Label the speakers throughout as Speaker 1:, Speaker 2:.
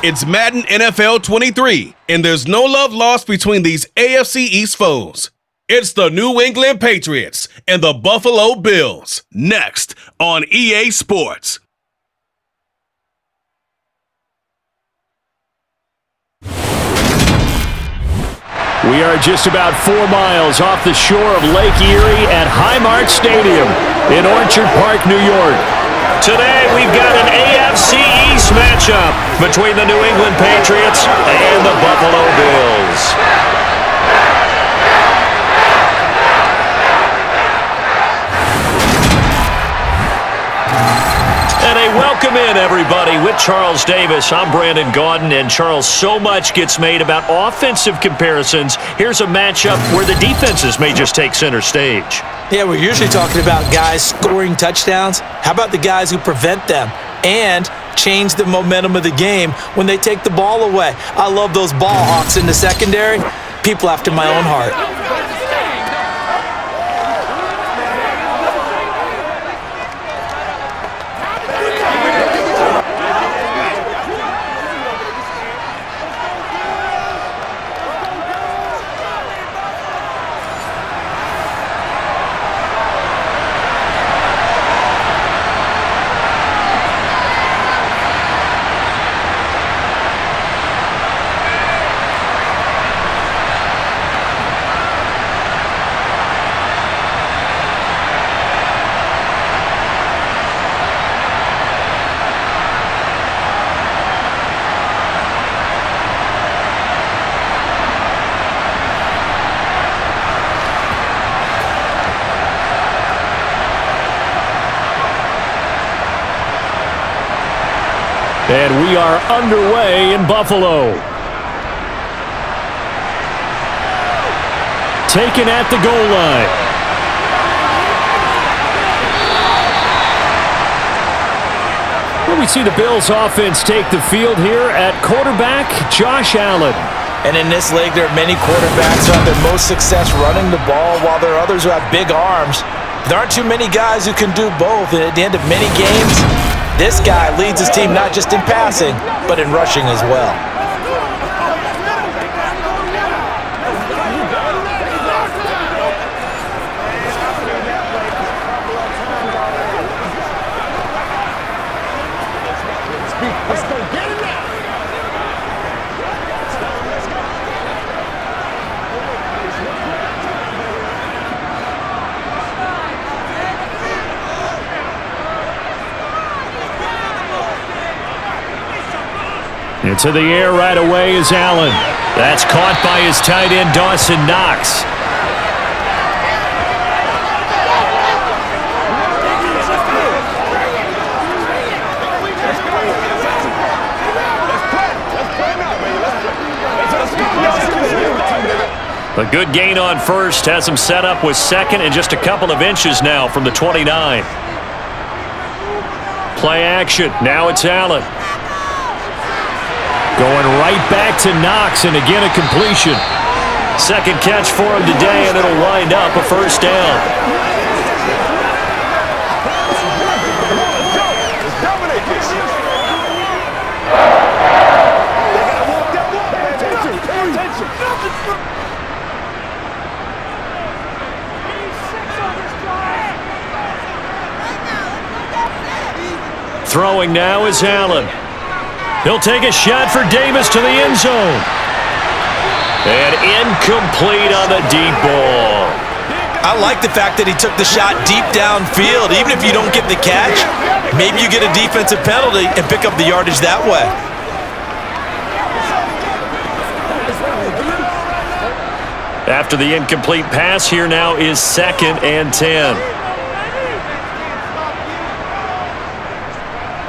Speaker 1: It's Madden NFL 23, and there's no love lost between these AFC East foes. It's the New England Patriots and the Buffalo Bills, next on EA Sports.
Speaker 2: We are just about 4 miles off the shore of Lake Erie at Highmark Stadium in Orchard Park, New York. Today, we've got an AFC East matchup between the New England Patriots and the Buffalo Bills. And a welcome in, everybody, with Charles Davis. I'm Brandon Gaudin, and Charles, so much gets made about offensive comparisons. Here's a matchup where the defenses may just take center stage.
Speaker 3: Yeah, we're usually talking about guys scoring touchdowns. How about the guys who prevent them and change the momentum of the game when they take the ball away? I love those ball hawks in the secondary. People after my own heart.
Speaker 2: And we are underway in Buffalo. Taken at the goal line. Well, we see the Bills offense take the field here at quarterback, Josh Allen.
Speaker 3: And in this league, there are many quarterbacks who have their most success running the ball, while there are others who have big arms. There aren't too many guys who can do both, and at the end of many games, this guy leads his team not just in passing, but in rushing as well.
Speaker 4: Let's go get it now.
Speaker 2: Into the air right away is Allen. That's caught by his tight end, Dawson Knox. A good gain on first has him set up with second and just a couple of inches now from the 29. Play action. Now it's Allen. Going right back to Knox, and again a completion. Second catch for him today, and it'll wind up a first down. Throwing now is Allen. He'll take a shot for Davis to the end zone. And incomplete on the deep ball.
Speaker 3: I like the fact that he took the shot deep downfield. Even if you don't get the catch, maybe you get a defensive penalty and pick up the yardage that way.
Speaker 2: After the incomplete pass, here now is 2nd and 10.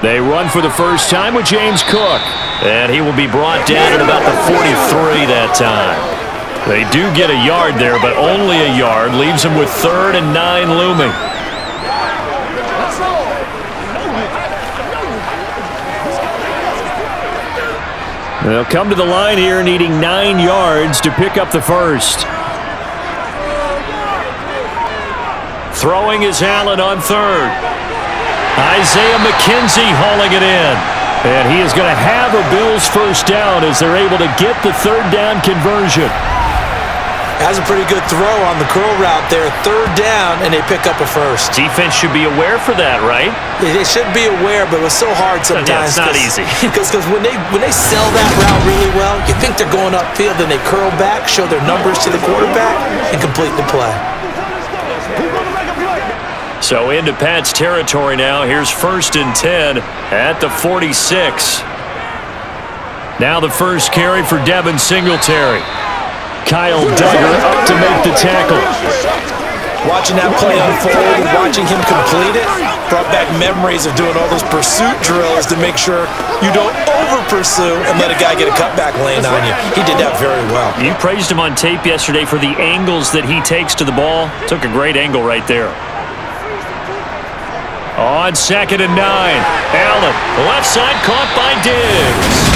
Speaker 2: They run for the first time with James Cook. And he will be brought down at about the 43 that time. They do get a yard there, but only a yard. Leaves them with 3rd and 9 looming. They'll come to the line here needing 9 yards to pick up the first. Throwing is Allen on 3rd. Isaiah McKenzie hauling it in. And he is going to have a Bills first down as they're able to get the third down conversion.
Speaker 3: Has a pretty good throw on the curl route there. Third down, and they pick up a first.
Speaker 2: Defense should be aware for that, right?
Speaker 3: They should be aware, but it was so hard sometimes.
Speaker 2: Yeah, it's not easy.
Speaker 3: Because when they sell that route really well, you think they're going upfield, then they curl back, show their numbers to the quarterback, and complete the play.
Speaker 2: So into Pat's territory now. Here's 1st and 10 at the 46. Now the first carry for Devin Singletary. Kyle Duggar up to make the tackle.
Speaker 3: Watching that play unfold and watching him complete it brought back memories of doing all those pursuit drills to make sure you don't over-pursue and let a guy get a cutback lane on you. He did that very well.
Speaker 2: You praised him on tape yesterday for the angles that he takes to the ball. Took a great angle right there. On 2nd and 9, Allen, left side caught by Diggs.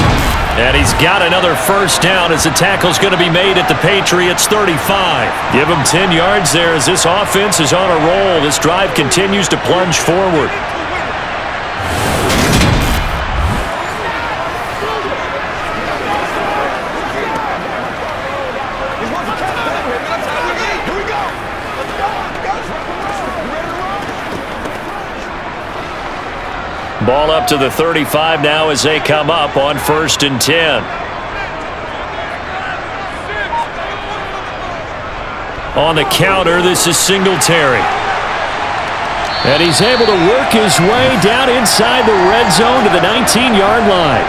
Speaker 2: And he's got another first down as the tackle's going to be made at the Patriots 35. Give him 10 yards there as this offense is on a roll. This drive continues to plunge forward. Ball up to the 35 now as they come up on 1st and 10. On the counter, this is Singletary. And he's able to work his way down inside the red zone to the 19-yard line.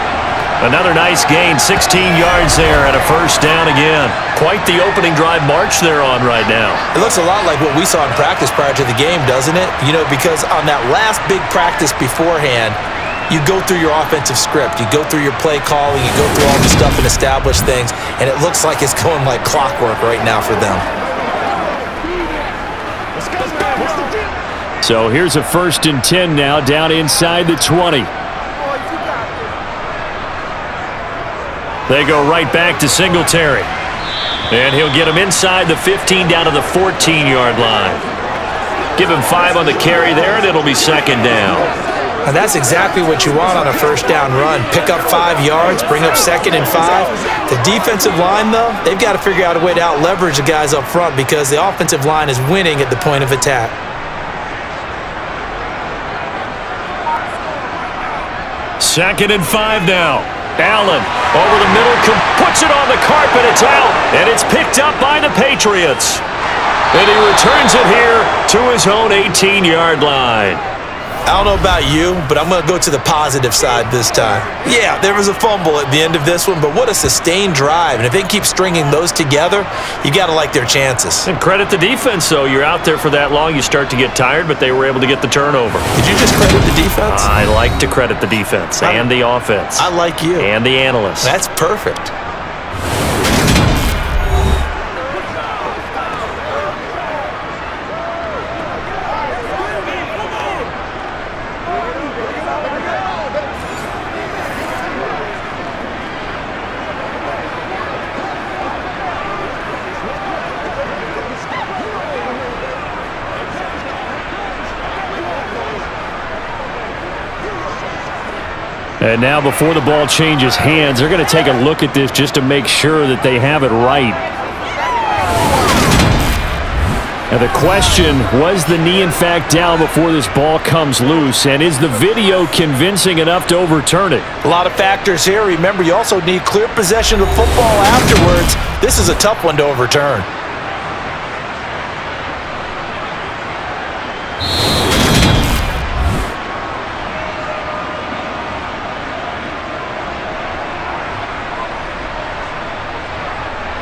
Speaker 2: Another nice gain, 16 yards there and a first down again. Quite the opening drive march they're on right now.
Speaker 3: It looks a lot like what we saw in practice prior to the game, doesn't it? You know, because on that last big practice beforehand, you go through your offensive script. You go through your play calling. You go through all the stuff and establish things. And it looks like it's going like clockwork right now for them.
Speaker 2: So here's a 1st and 10 now down inside the 20. They go right back to Singletary. And he'll get him inside the 15 down to the 14-yard line. Give him 5 on the carry there, and it'll be 2nd down.
Speaker 3: And that's exactly what you want on a first down run. Pick up 5 yards, bring up 2nd and 5. The defensive line, though, they've got to figure out a way to out-leverage the guys up front because the offensive line is winning at the point of attack.
Speaker 2: Second and 5 now. Allen over the middle, puts it on the carpet, it's out, and it's picked up by the Patriots. And he returns it here to his own 18-yard line.
Speaker 3: I don't know about you, but I'm going to go to the positive side this time. Yeah, there was a fumble at the end of this one, but what a sustained drive. And if they keep stringing those together, you got to like their chances.
Speaker 2: And credit the defense, though. You're out there for that long, you start to get tired, but they were able to get the turnover.
Speaker 3: Did you just credit the defense?
Speaker 2: I like to credit the defense and the offense.
Speaker 3: I like you.
Speaker 2: And the analysts.
Speaker 3: That's perfect.
Speaker 2: And now before the ball changes hands, they're going to take a look at this just to make sure that they have it right. And the question, was the knee in fact down before this ball comes loose? And is the video convincing enough to overturn it?
Speaker 3: A lot of factors here. Remember, you also need clear possession of football afterwards. This is a tough one to overturn.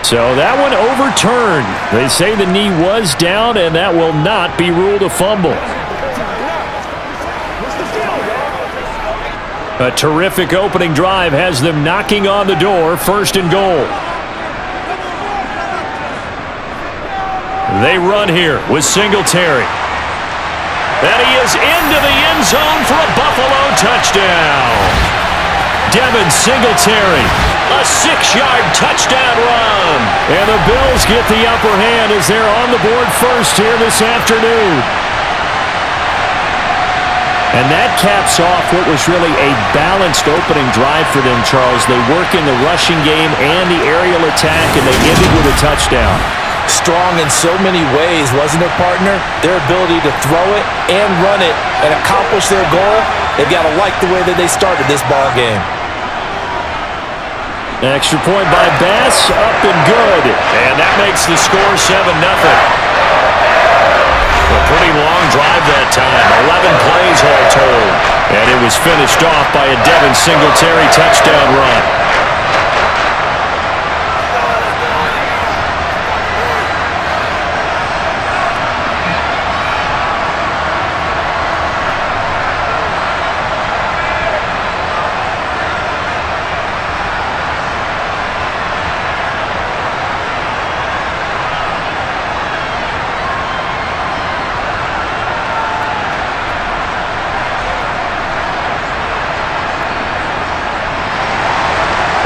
Speaker 2: So that one overturned. They say the knee was down, and that will not be ruled a fumble. A terrific opening drive has them knocking on the door, 1st and goal. They run here with Singletary. And he is into the end zone for a Buffalo touchdown. Devin Singletary, a 6-yard touchdown run. And the Bills get the upper hand as they're on the board first here this afternoon. And that caps off what was really a balanced opening drive for them, Charles. They work in the rushing game and the aerial attack, and they ended with a touchdown.
Speaker 3: Strong in so many ways, wasn't it, partner? Their ability to throw it and run it and accomplish their goal, they've got to like the way that they started this ball game.
Speaker 2: Extra point by Bass, up and good. And that makes the score 7-0. A pretty long drive that time, 11 plays all told. And it was finished off by a Devin Singletary touchdown run.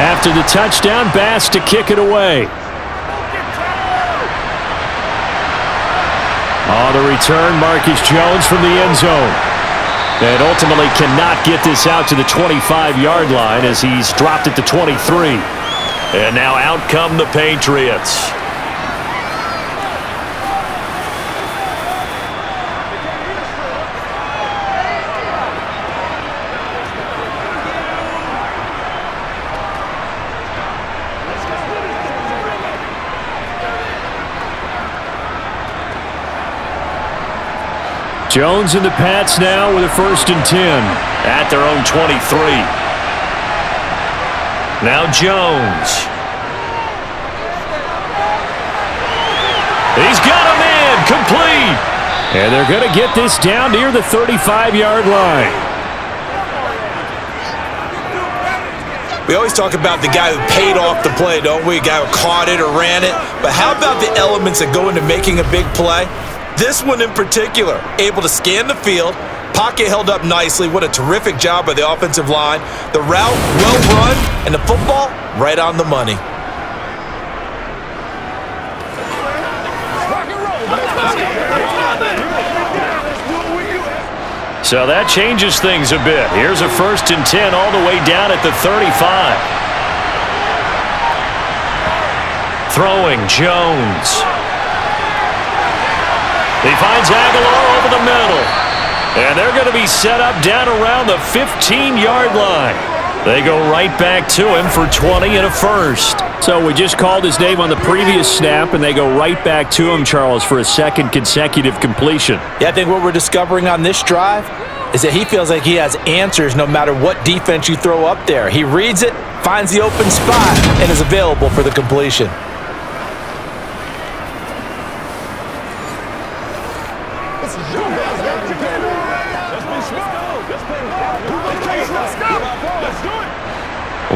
Speaker 2: After the touchdown, Bass to kick it away. On the return, Marcus Jones from the end zone. And ultimately cannot get this out to the 25-yard line as he's dropped it to 23. And now out come the Patriots. Jones and the Pats now with a 1st and 10 at their own 23. Now Jones. He's got him in, complete. And they're going to get this down near the 35-yard line.
Speaker 3: We always talk about the guy who paid off the play, don't we? A guy who caught it or ran it. But how about the elements that go into making a big play? This one in particular, able to scan the field, pocket held up nicely. What a terrific job by the offensive line. The route, well run, and the football, right on the money.
Speaker 2: So that changes things a bit. Here's a 1st and 10 all the way down at the 35. Throwing, Jones. He finds Aguilar over the middle. And they're going to be set up down around the 15-yard line. They go right back to him for 20 and a 1st. So we just called his name on the previous snap, and they go right back to him, Charles, for a 2nd consecutive completion.
Speaker 3: Yeah, I think what we're discovering on this drive is that he feels like he has answers no matter what defense you throw up there. He reads it, finds the open spot, and is available for the completion.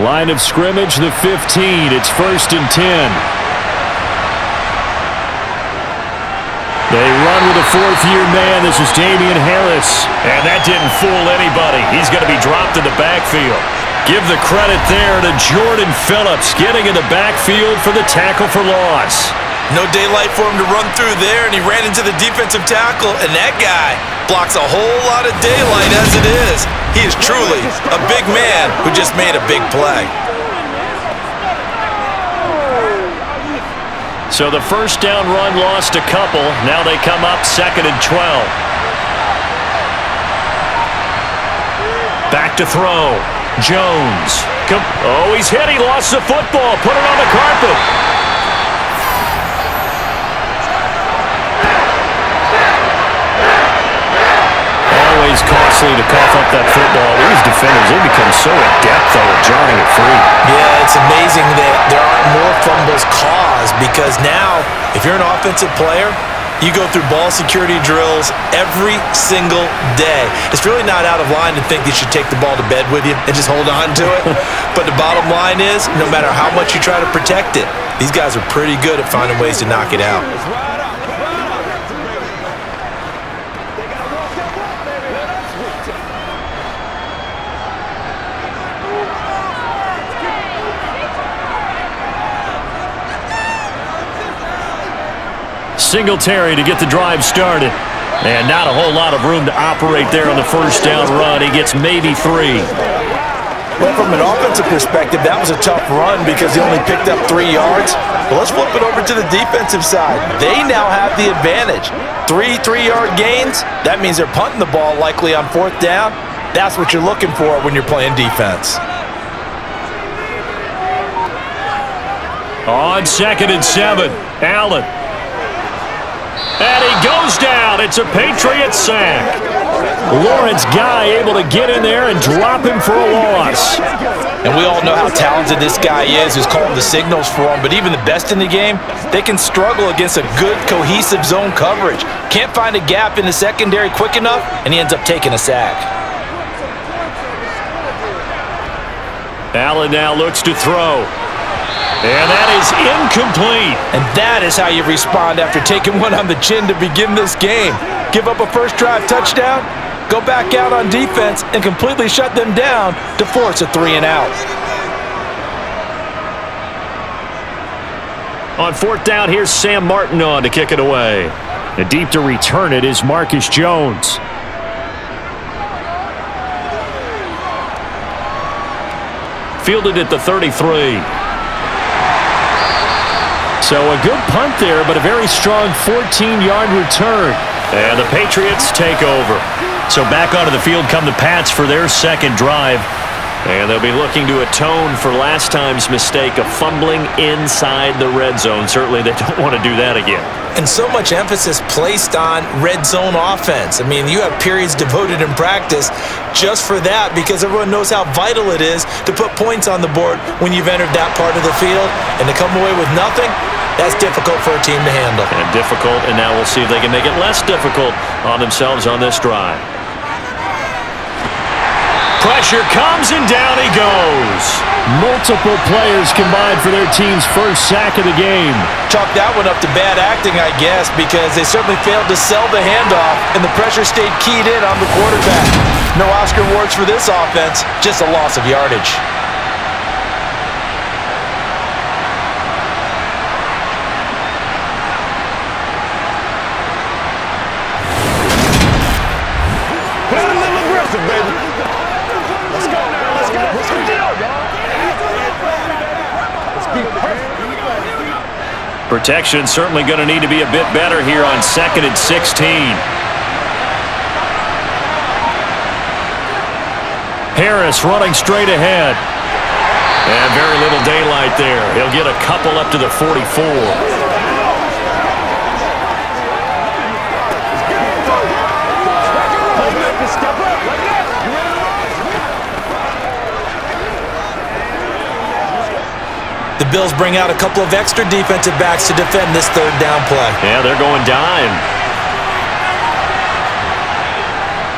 Speaker 2: Line of scrimmage, the 15. It's 1st and 10. They run with a 4th-year man. This is Damian Harris. And that didn't fool anybody. He's going to be dropped in the backfield. Give the credit there to Jordan Phillips getting in the backfield for the tackle for loss.
Speaker 3: No daylight for him to run through there, and he ran into the defensive tackle, and that guy blocks a whole lot of daylight as it is. He is truly a big man who just made a big play.
Speaker 2: So the 1st down run lost a couple. Now they come up 2nd and 12. Back to throw. Jones. Oh, he's hit. He lost the football. Put it on the carpet. Always costly to cough up that football. These defenders, they become so adept, though, at jarring it free.
Speaker 3: Yeah, it's amazing that there aren't more fumbles caused because now, if you're an offensive player, you go through ball security drills every single day. It's really not out of line to think you should take the ball to bed with you and just hold on to it. But the bottom line is, no matter how much you try to protect it, these guys are pretty good at finding ways to knock it out.
Speaker 2: Singletary to get the drive started. And not a whole lot of room to operate there on the first down run. He gets maybe 3.
Speaker 3: Well, from an offensive perspective, that was a tough run because he only picked up 3 yards. But let's flip it over to the defensive side. They now have the advantage. 3 3-yard gains, that means they're punting the ball likely on 4th down. That's what you're looking for when you're playing defense.
Speaker 2: On 2nd and 7, Allen. And he goes down. It's a Patriots sack. Lawrence Guy able to get in there and drop him for a loss.
Speaker 3: And we all know how talented this guy is who's calling the signals for him, but even the best in the game, they can struggle against a good, cohesive zone coverage. Can't find a gap in the secondary quick enough, and he ends up taking a sack.
Speaker 2: Allen now looks to throw. And that is incomplete.
Speaker 3: And that is how you respond after taking one on the chin to begin this game. Give up a first drive touchdown, go back out on defense, and completely shut them down to force a 3-and-out.
Speaker 2: On 4th down, here's Sam Martin on to kick it away. And deep to return it is Marcus Jones. Fielded at the 33. So a good punt there, but a very strong 14-yard return. And the Patriots take over. So back onto the field come the Pats for their second drive. And they'll be looking to atone for last time's mistake of fumbling inside the red zone. Certainly they don't want to do that again.
Speaker 3: And so much emphasis placed on red zone offense. I mean, you have periods devoted in practice just for that because everyone knows how vital it is to put points on the board when you've entered that part of the field. And to come away with nothing, that's difficult for a team to handle.
Speaker 2: And difficult, and now we'll see if they can make it less difficult on themselves on this drive. Pressure comes, and down he goes. Multiple players combined for their team's first sack of the game.
Speaker 3: Chalk that one up to bad acting, I guess, because they certainly failed to sell the handoff, and the pressure stayed keyed in on the quarterback. No Oscar awards for this offense, just a loss of yardage.
Speaker 4: Play a little aggressive, baby. Let's go now. Let's go. What's the deal, y'all? Let's be perfect.
Speaker 2: Protection certainly going to need to be a bit better here on 2nd and 16. Harris running straight ahead. And very little daylight there. He'll get a couple up to the 44.
Speaker 3: The Bills bring out a couple of extra defensive backs to defend this 3rd down play.
Speaker 2: Yeah, they're going dime.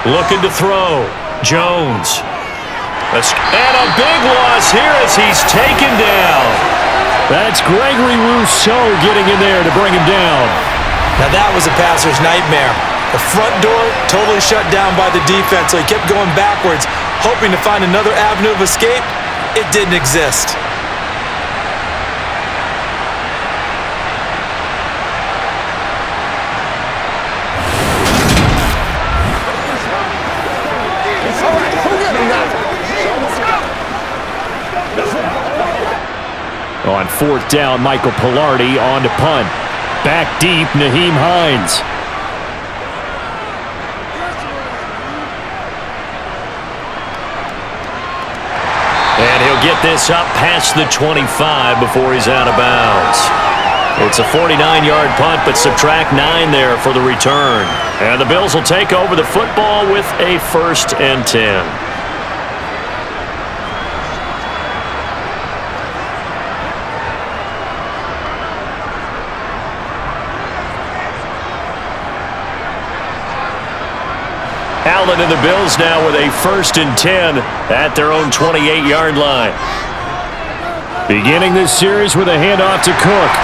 Speaker 2: Looking to throw. Jones. And a big loss here as he's taken down. That's Gregory Rousseau getting in there to bring him down.
Speaker 3: Now that was a passer's nightmare. The front door totally shut down by the defense, so he kept going backwards, hoping to find another avenue of escape. It didn't exist.
Speaker 2: On 4th down, Michael Pilardi on to punt. Back deep, Nyheim Hines. And he'll get this up past the 25 before he's out of bounds. It's a 49-yard punt, but subtract 9 there for the return. And the Bills will take over the football with a 1st and 10. Allen and the Bills now with a 1st and 10 at their own 28-yard line. Beginning this series with a handoff to Cook.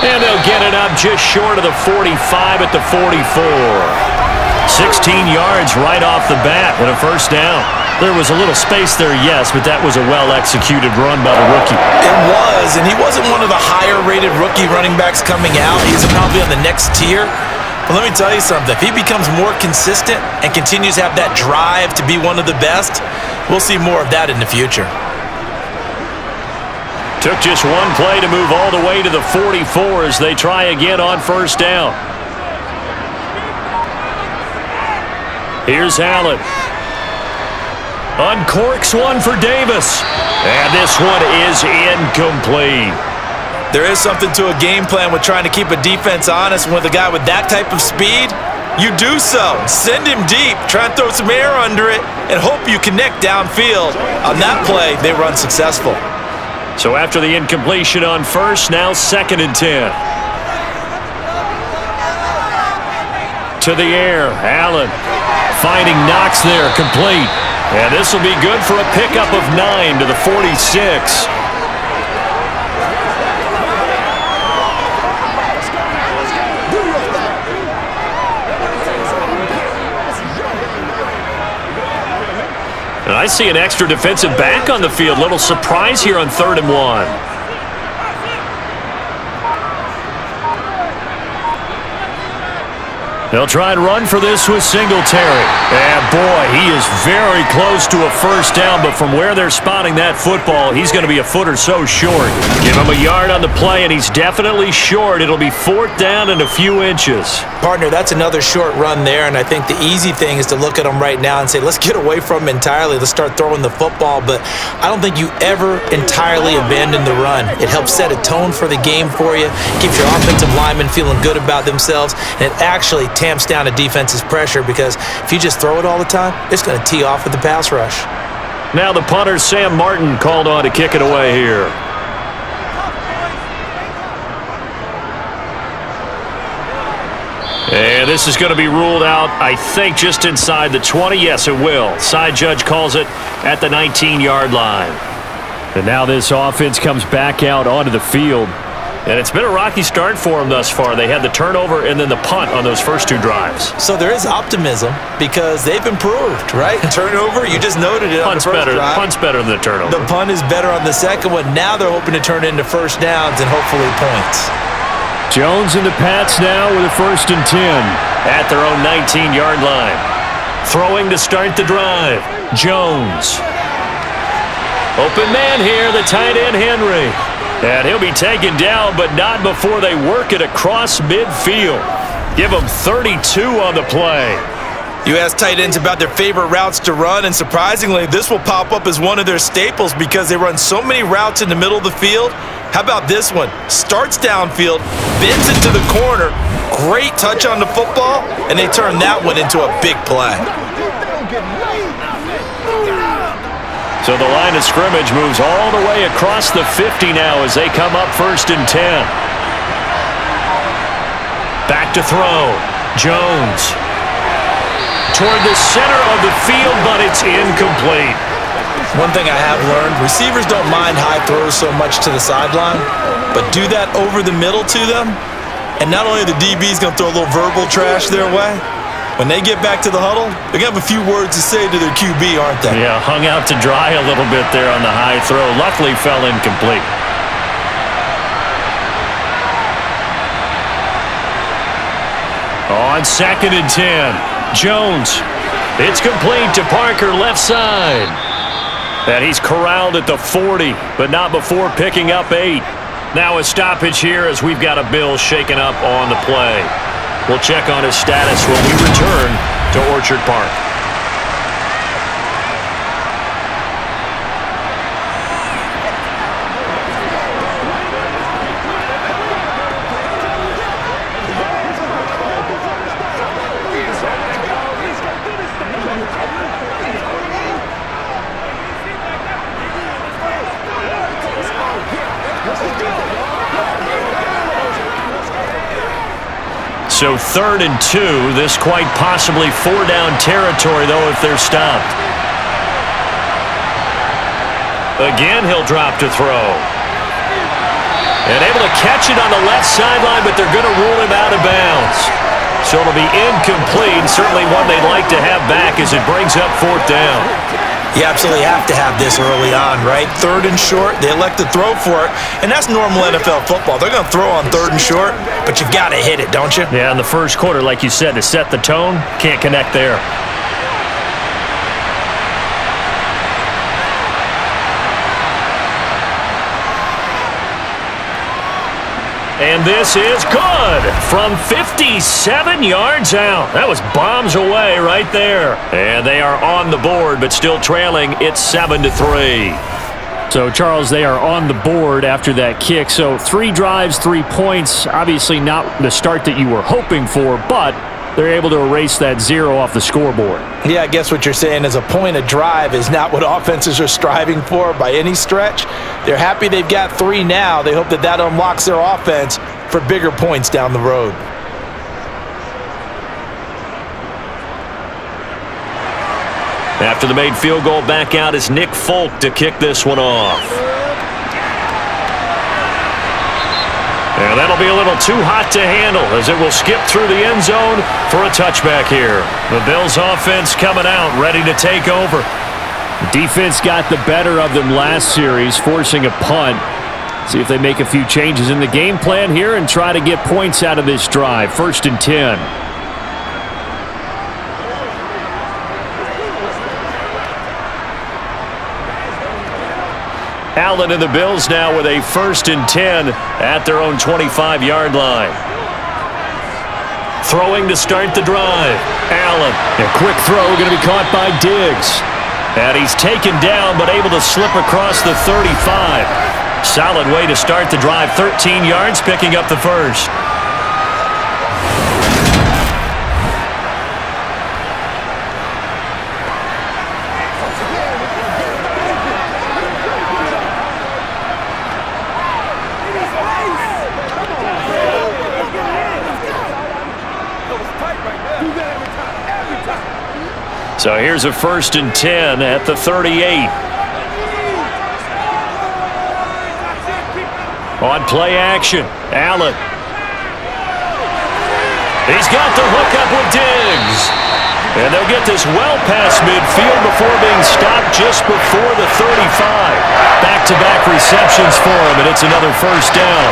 Speaker 2: And they'll get it up just short of the 45 at the 44. 16 yards right off the bat and a 1st down. There was a little space there, yes, but that was a well-executed run by the rookie.
Speaker 3: It was, and he wasn't one of the higher-rated rookie running backs coming out. He's probably on the next tier. Well, let me tell you something. If he becomes more consistent and continues to have that drive to be one of the best, we'll see more of that in the future.
Speaker 2: Took just one play to move all the way to the 44 as they try again on first down. Here's Allen. Uncorks one for Davis. And this one is incomplete.
Speaker 3: There is something to a game plan with trying to keep a defense honest. With a guy with that type of speed, you do so. Send him deep. Try and throw some air under it and hope you connect downfield. On that play, they run successful.
Speaker 2: So after the incompletion on first, now 2nd and 10. To the air, Allen finding Knox there, complete. And this will be good for a pickup of 9 to the 46. And I see an extra defensive back on the field. Little surprise here on 3rd and 1. They'll try and run for this with Singletary. And boy, he is very close to a first down, but from where they're spotting that football, he's going to be a foot or so short. Give him a yard on the play, and he's definitely short. It'll be 4th down and a few inches.
Speaker 3: Partner, that's another short run there, and I think the easy thing is to look at him right now and say, let's get away from him entirely. Let's start throwing the football, but I don't think you ever entirely abandon the run. It helps set a tone for the game for you, keeps your offensive linemen feeling good about themselves, and it actually tamps down a defense's pressure, because if you just throw it all the time, it's going to tee off with the pass rush.
Speaker 2: Now the punter, Sam Martin, called on to kick it away here. And this is going to be ruled out, I think, just inside the 20. Yes, it will. Side judge calls it at the 19-yard line. And now this offense comes back out onto the field. And it's been a rocky start for them thus far. They had the turnover and then the punt on those first 2 drives.
Speaker 3: So there is optimism because they've improved, right? Turnover, you just noted it on the first drive.
Speaker 2: Punt's better than the turnover.
Speaker 3: The punt is better on the second one. Now they're hoping to turn it into first downs and hopefully points.
Speaker 2: Jones and the Pats now with a 1st and 10 at their own 19-yard line. Throwing to start the drive. Jones. Open man here, the tight end Henry. And he'll be taken down, but not before they work it across midfield. Give him 32 on the play.
Speaker 3: You ask tight ends about their favorite routes to run, and surprisingly, this will pop up as one of their staples because they run so many routes in the middle of the field. How about this one? Starts downfield, bends it to the corner, great touch on the football, and they turn that one into a big play.
Speaker 2: So the line of scrimmage moves all the way across the 50 now as they come up 1st and 10. Back to throw. Jones. Toward the center of the field, but it's incomplete.
Speaker 3: One thing I have learned, receivers don't mind high throws so much to the sideline, but do that over the middle to them, and not only are the DBs going to throw a little verbal trash their way, when they get back to the huddle, they're going to have a few words to say to their QB, aren't they?
Speaker 2: Yeah, hung out to dry a little bit there on the high throw. Luckily fell incomplete. On 2nd and 10, Jones. It's complete to Parker, left side. And he's corralled at the 40, but not before picking up 8. Now a stoppage here as we've got a Bill shaken up on the play. We'll check on his status when we return to Orchard Park. So 3rd and 2, this quite possibly 4-down territory, though, if they're stopped. Again, he'll drop to throw. And able to catch it on the left sideline, but they're going to rule him out of bounds. So it'll be incomplete, certainly one they'd like to have back as it brings up 4th down.
Speaker 3: You absolutely have to have this early on, right? 3rd and short, they elect to throw for it, and that's normal NFL football. They're going to throw on 3rd and short, but you got to hit it, don't you?
Speaker 2: Yeah, in the first quarter, like you said, to set the tone, can't connect there. And this is good from 57 yards out. That was bombs away right there. And they are on the board, but still trailing. It's 7-3. So, Charles, they are on the board after that kick. So, 3 drives, 3 points. Obviously not the start that you were hoping for, but they're able to erase that 0 off the scoreboard.
Speaker 3: Yeah, I guess what you're saying is a point of drive is not what offenses are striving for by any stretch. They're happy they've got 3 now. They hope that that unlocks their offense for bigger points down the road.
Speaker 2: After the made field goal, back out is Nick Folk to kick this one off. And that'll be a little too hot to handle as it will skip through the end zone for a touchback here. The Bills offense coming out, ready to take over.
Speaker 5: The defense got the better of them last series, forcing a punt. See if they make a few changes in the game plan here and try to get points out of this drive. 1st and 10.
Speaker 2: Allen and the Bills now with a 1st and 10 at their own 25-yard line. Throwing to start the drive. Allen.
Speaker 5: A quick throw going to be caught by Diggs.
Speaker 2: And he's taken down but able to slip across the 35. Solid way to start the drive. 13 yards, picking up the first. So here's a 1st and 10 at the 38. On play action, Allen. He's got the hookup with Diggs. And they'll get this well past midfield before being stopped just before the 35. Back-to-back receptions for him, and it's another 1st down.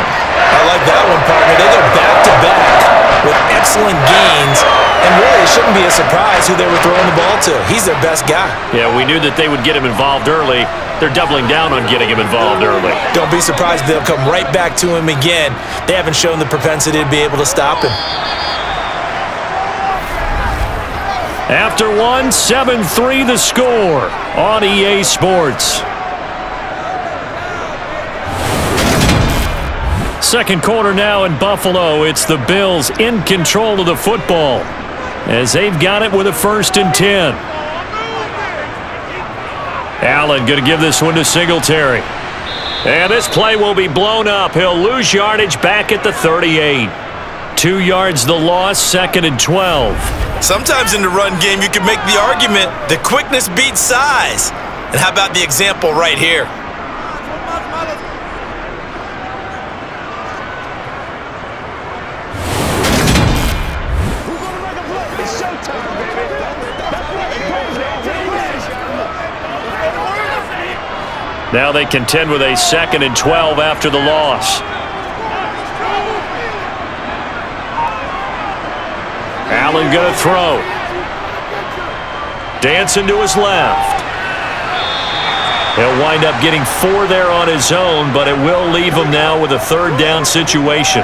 Speaker 3: I like that one, partner. They go back-to-back with excellent gains. And really, it shouldn't be a surprise who they were throwing the ball to. He's their best guy.
Speaker 2: Yeah, we knew that they would get him involved early. They're doubling down on getting him involved early.
Speaker 3: Don't be surprised if they'll come right back to him again. They haven't shown the propensity to be able to stop him.
Speaker 2: After 7-3 the score on EA Sports. Second quarter now in Buffalo. It's the Bills in control of the football as they've got it with a 1st and 10. Allen going to give this one to Singletary. And this play will be blown up. He'll lose yardage back at the 38. 2 yards the loss, 2nd and 12.
Speaker 3: Sometimes in the run game, you can make the argument that quickness beats size. And how about the example right here?
Speaker 2: Now they contend with a 2nd and 12 after the loss. Allen going to throw. Dancing to his left. He'll wind up getting 4 there on his own, but it will leave him now with a 3rd down situation.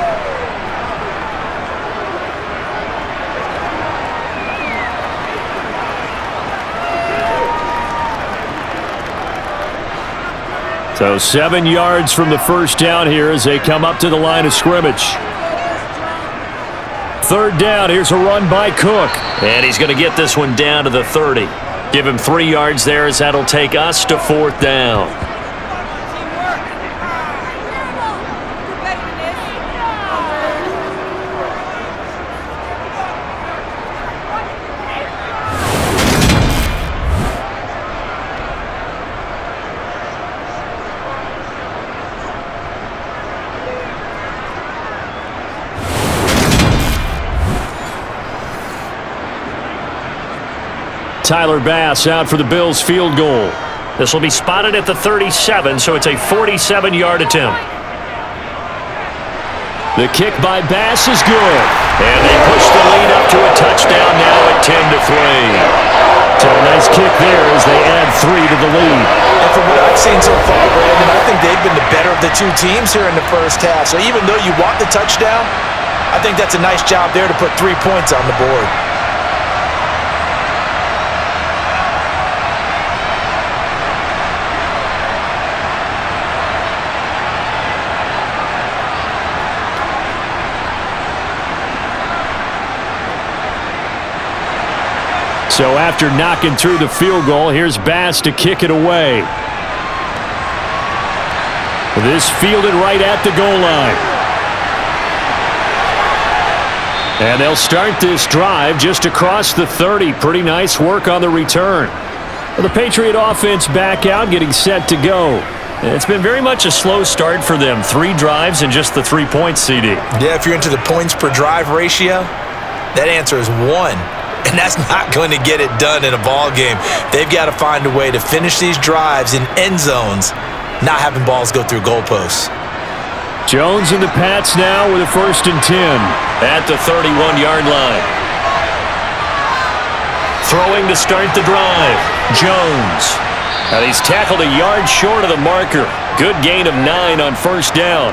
Speaker 2: So 7 yards from the 1st down here as they come up to the line of scrimmage. 3rd down, here's a run by Cook. And he's going to get this one down to the 30. Give him 3 yards there as that'll take us to 4th down.
Speaker 5: Tyler Bass out for the Bills field goal.
Speaker 2: This will be spotted at the 37, so it's a 47-yard attempt.
Speaker 5: The kick by Bass is good.
Speaker 2: And they push the lead up to a touchdown now at 10-3.
Speaker 5: So a nice kick there as they add 3 to the lead.
Speaker 3: And from what I've seen so far, Brandon, I think they've been the better of the two teams here in the first half. So even though you want the touchdown, I think that's a nice job there to put 3 points on the board.
Speaker 5: So after knocking through the field goal, here's Bass to kick it away. This fielded right at the goal line. And they'll start this drive just across the 30. Pretty nice work on the return. Well, the Patriot offense back out, getting set to go. It's been very much a slow start for them. 3 drives and just the 3 points, CD.
Speaker 3: Yeah, if you're into the points per drive ratio, that answer is 1. And that's not going to get it done in a ball game. They've got to find a way to finish these drives in end zones, not having balls go through goalposts.
Speaker 5: Jones and the Pats now with a 1st and 10.
Speaker 2: At the 31-yard line. Throwing to start the drive. Jones. And he's tackled a yard short of the marker. Good gain of 9 on 1st down.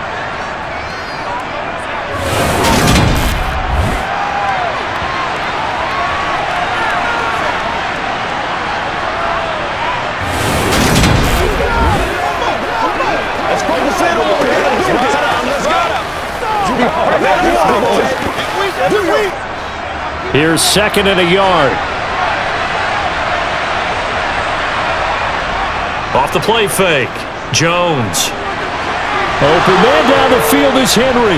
Speaker 5: Here's 2nd and a yard.
Speaker 2: Off the play fake. Jones.
Speaker 5: Open man down the field is Henry.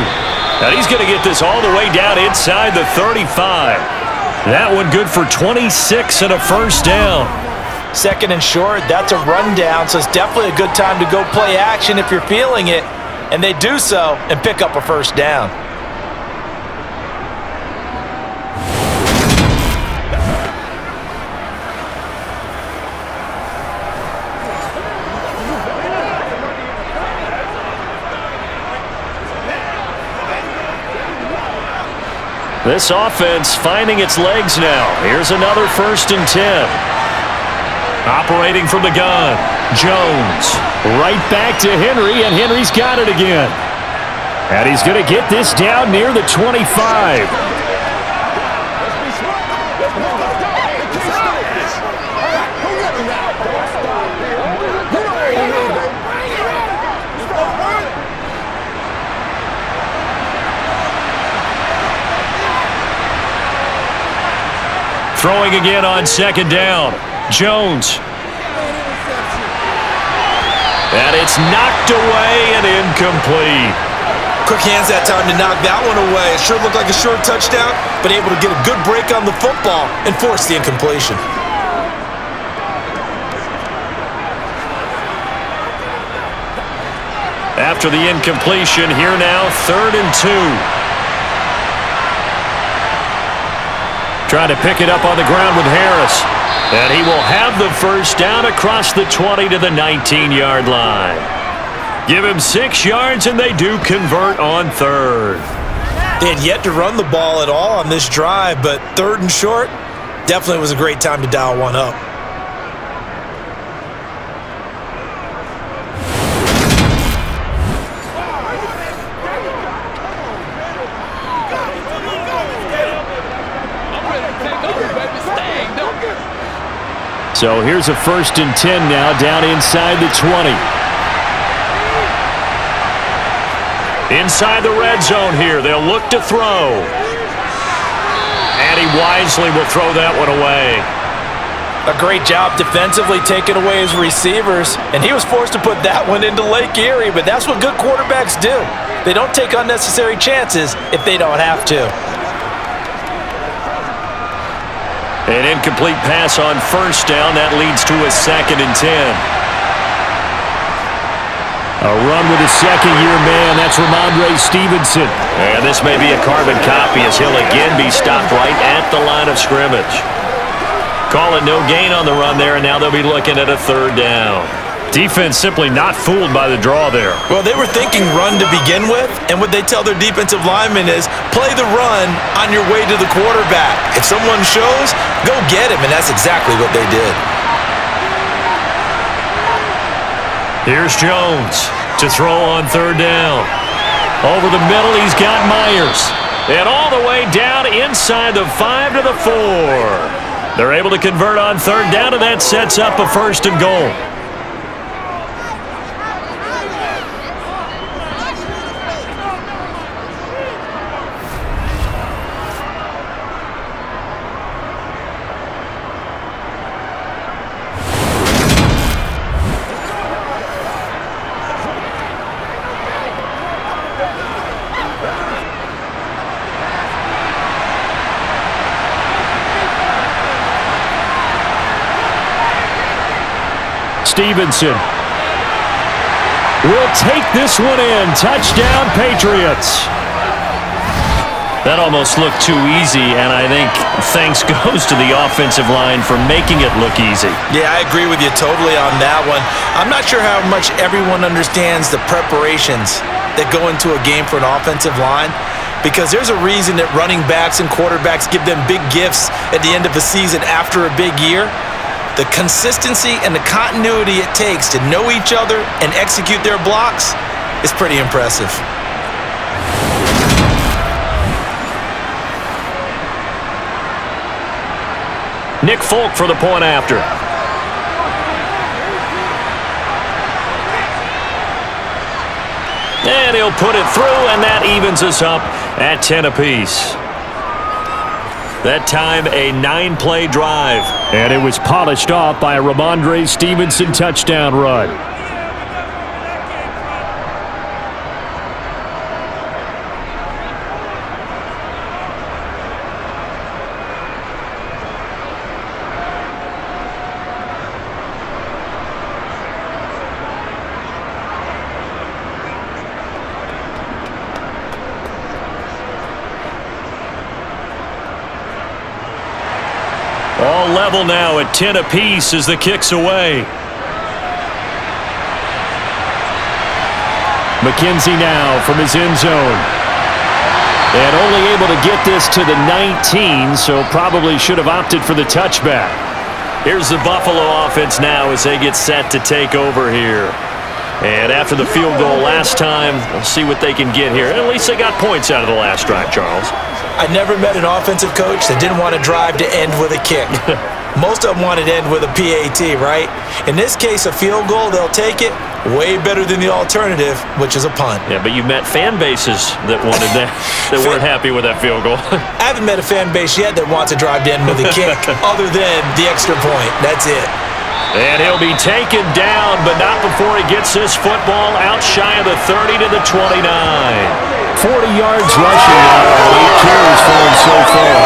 Speaker 2: And he's going to get this all the way down inside the 35. That one good for 26 and a 1st down.
Speaker 3: 2nd and short, that's a rundown, so it's definitely a good time to go play action if you're feeling it. And they do so and pick up a 1st down.
Speaker 2: This offense finding its legs now. Here's another 1st and 10. Operating from the gun. Jones.
Speaker 5: Right back to Henry, and Henry's got it again. And he's going to get this down near the 25.
Speaker 2: Throwing again on 2nd down. Jones. And it's knocked away and incomplete.
Speaker 3: Quick hands that time to knock that one away. It sure looked like a short touchdown, but able to get a good break on the football and force the incompletion.
Speaker 2: After the incompletion, here now, 3rd and 2. Trying to pick it up on the ground with Harris. And he will have the 1st down across the 20 to the 19-yard line. Give him 6 yards, and they do convert on 3rd.
Speaker 3: They had yet to run the ball at all on this drive, but 3rd and short definitely was a great time to dial one up.
Speaker 5: So here's a 1st and 10 now down inside the 20.
Speaker 2: Inside the red zone here. They'll look to throw. And he wisely will throw that one away.
Speaker 3: A great job defensively taking away his receivers, and he was forced to put that one into Lake Erie, but that's what good quarterbacks do. They don't take unnecessary chances if they don't have to.
Speaker 2: An incomplete pass on 1st down. That leads to a 2nd and 10.
Speaker 5: A run with a 2nd-year man. That's Ramondre Stevenson.
Speaker 2: And this may be a carbon copy as he'll again be stopped right at the line of scrimmage.
Speaker 5: Call it no gain on the run there, and now they'll be looking at a third down. Defense simply not fooled by the draw there.
Speaker 3: Well, they were thinking run to begin with, and what they tell their defensive linemen is play the run on your way to the quarterback. If someone shows, go get him, and that's exactly what they did.
Speaker 5: Here's Jones to throw on third down. Over the middle, he's got Myers. And all the way down inside the 5 to the 4. They're able to convert on third down, and that sets up a 1st and goal. Stevenson will take this one in. Touchdown, Patriots. That almost looked too easy, and I think thanks goes to the offensive line for making it look easy.
Speaker 3: Yeah, I agree with you totally on that one. I'm not sure how much everyone understands the preparations that go into a game for an offensive line, because there's a reason that running backs and quarterbacks give them big gifts at the end of a season after a big year. The consistency and the continuity it takes to know each other and execute their blocks is pretty impressive.
Speaker 5: Nick Folk for the point after. And he'll put it through, and that evens us up at 10 apiece. That time, a 9-play drive. And it was polished off by a Ramondre Stevenson touchdown run. All level now at 10 apiece as the kick's away. McKenzie now from his end zone. And only able to get this to the 19, so probably should have opted for the touchback. Here's the Buffalo offense now as they get set to take over here. And after the field goal last time, we'll see what they can get here. At least they got points out of the last drive, Charles.
Speaker 3: I never met an offensive coach that didn't want to drive to end with a kick. Most of them wanted to end with a PAT, right? In this case, a field goal, they'll take it. Way better than the alternative, which is a punt.
Speaker 5: Yeah, but you met fan bases that wanted that, that weren't happy with that field goal.
Speaker 3: I haven't met a fan base yet that wants to drive to end with a kick other than the extra point. That's it.
Speaker 5: And he'll be taken down, but not before he gets this football out shy of the 30 to the 29.
Speaker 2: 40 yards rushing now, 8 carries for him so far.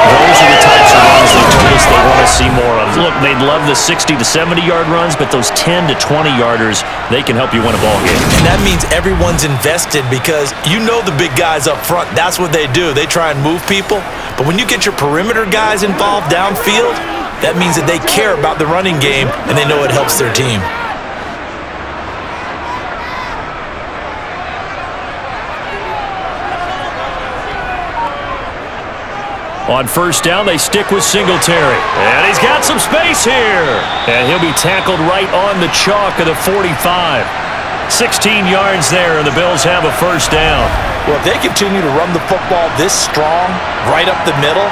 Speaker 5: Those are the types of runs they told us they want to see more of. Look, they'd love the 60 to 70-yard runs, but those 10 to 20-yarders, they can help you win a ball game.
Speaker 3: And that means everyone's invested because you know the big guys up front, that's what they do. They try and move people. But when you get your perimeter guys involved downfield, that means that they care about the running game and they know it helps their team.
Speaker 5: On first down, they stick with Singletary. And he's got some space here. And he'll be tackled right on the chalk of the 45. 16 yards there, and the Bills have a first down.
Speaker 3: Well, if they continue to run the football this strong, right up the middle,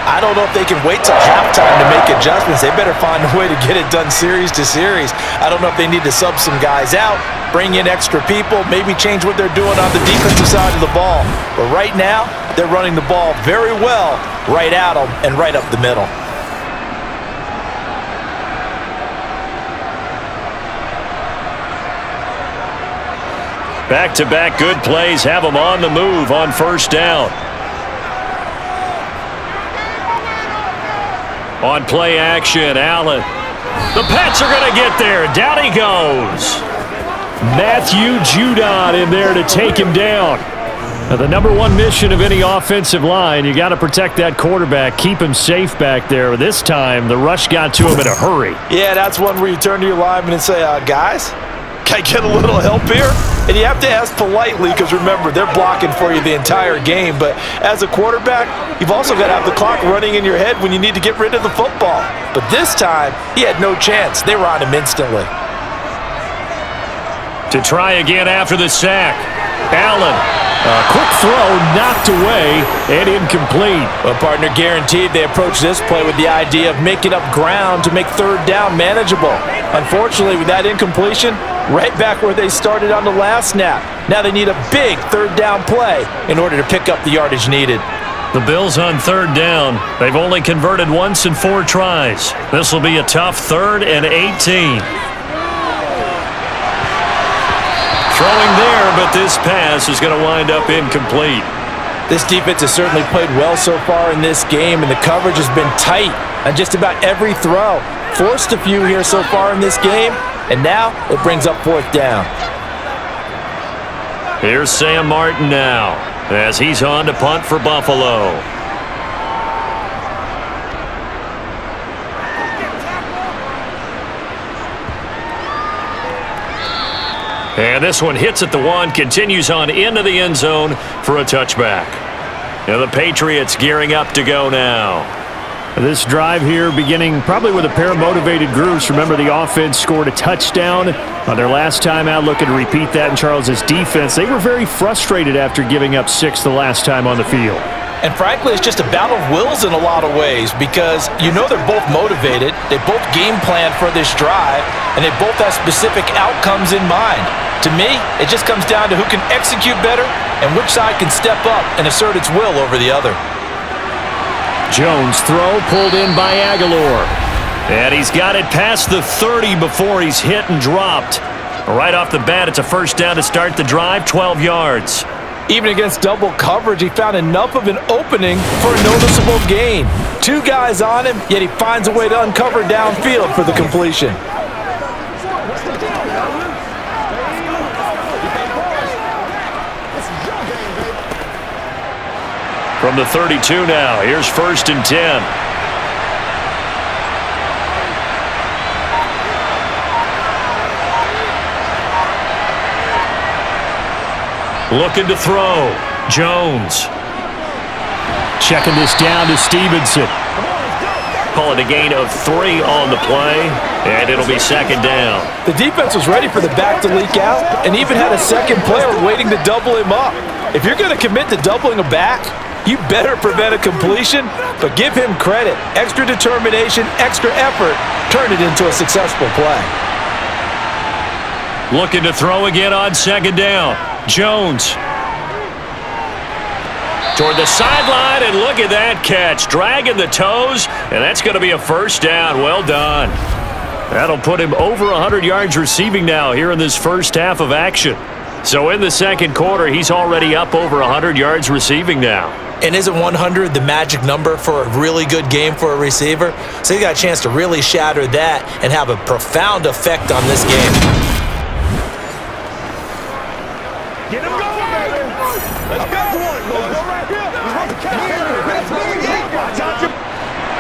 Speaker 3: I don't know if they can wait till halftime to make adjustments. They better find a way to get it done series to series. I don't know if they need to sub some guys out, bring in extra people, maybe change what they're doing on the defensive side of the ball. But right now, they're running the ball very well right at them and right up the middle.
Speaker 5: Back-to-back good plays have them on the move on first down. On play action, Allen. The Pats are going to get there. Down he goes. Matthew Judon in there to take him down. Now, the number one mission of any offensive line, you got to protect that quarterback, keep him safe back there. This time, the rush got to him in a hurry.
Speaker 3: Yeah, that's one where you turn to your lineman and say, guys, can I get a little help here? And you have to ask politely because, remember, they're blocking for you the entire game. But as a quarterback, you've also got to have the clock running in your head when you need to get rid of the football. But this time, he had no chance. They were on him instantly.
Speaker 5: To try again after the sack. Allen, a quick throw, knocked away, and incomplete.
Speaker 3: Well, partner, guaranteed they approach this play with the idea of making up ground to make third down manageable. Unfortunately, with that incompletion, right back where they started on the last snap. Now they need a big third down play in order to pick up the yardage needed.
Speaker 5: The Bills on third down. They've only converted once in 4 tries. This will be a tough 3rd and 18. Throwing there, but this pass is going to wind up incomplete.
Speaker 3: This defense has certainly played well so far in this game, and the coverage has been tight on just about every throw. Forced a few here so far in this game, and now it brings up 4th down.
Speaker 5: Here's Sam Martin now, as he's on to punt for Buffalo. And this one hits at the 1, continues on into the end zone for a touchback. Now the Patriots gearing up to go now. This drive here beginning probably with a pair of motivated groups. Remember, the offense scored a touchdown on their last time out, looking to repeat that in Charles's defense. They were very frustrated after giving up 6 the last time on the field.
Speaker 3: And frankly, it's just a battle of wills in a lot of ways because you know they're both motivated, they both game plan for this drive, and they both have specific outcomes in mind. To me, it just comes down to who can execute better and which side can step up and assert its will over the other.
Speaker 5: Jones throw pulled in by Aguilar. And he's got it past the 30 before he's hit and dropped. Right off the bat, it's a first down to start the drive, 12 yards.
Speaker 3: Even against double coverage, he found enough of an opening for a noticeable gain. 2 guys on him, yet he finds a way to uncover downfield for the completion.
Speaker 5: From the 32 now, here's 1st and 10. Looking to throw. Jones. Checking this down to Stevenson. Call it a gain of 3 on the play, and it'll be 2nd down.
Speaker 3: The defense was ready for the back to leak out and even had a second player waiting to double him up. If you're going to commit to doubling a back, you better prevent a completion, but give him credit. Extra determination, extra effort, turn it into a successful play.
Speaker 5: Looking to throw again on 2nd down. Jones. Toward the sideline, and look at that catch. Dragging the toes, and that's going to be a first down. Well done. That'll put him over 100 yards receiving now here in this first half of action. So in the second quarter, he's already up over 100 yards receiving now.
Speaker 3: And isn't 100 the magic number for a really good game for a receiver? So he got a chance to really shatter that and have a profound effect on this game.
Speaker 4: Get him going, baby. Let's go.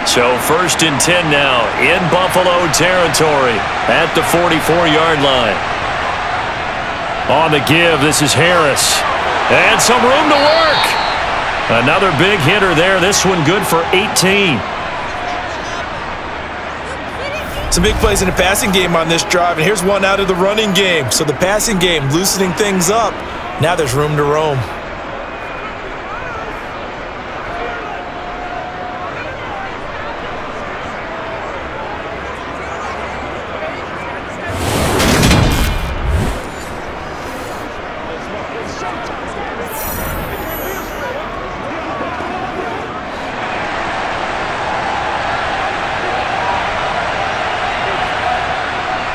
Speaker 5: So 1st and 10 now in Buffalo territory at the 44-yard line. On the give, this is Harris. And some room to work. Another big hitter there. This one good for 18.
Speaker 3: Some big plays in the passing game on this drive, and here's one out of the running game. So the passing game loosening things up. Now there's room to roam.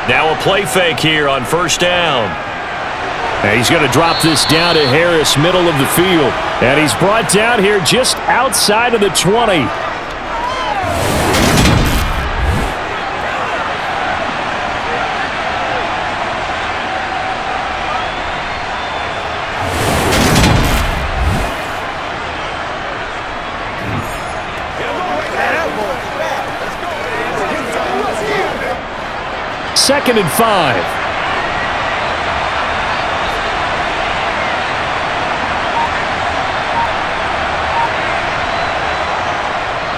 Speaker 5: Now a play fake here on 1st down. And he's going to drop this down to Harris, middle of the field. And he's brought down here just outside of the 20. 2nd and 5.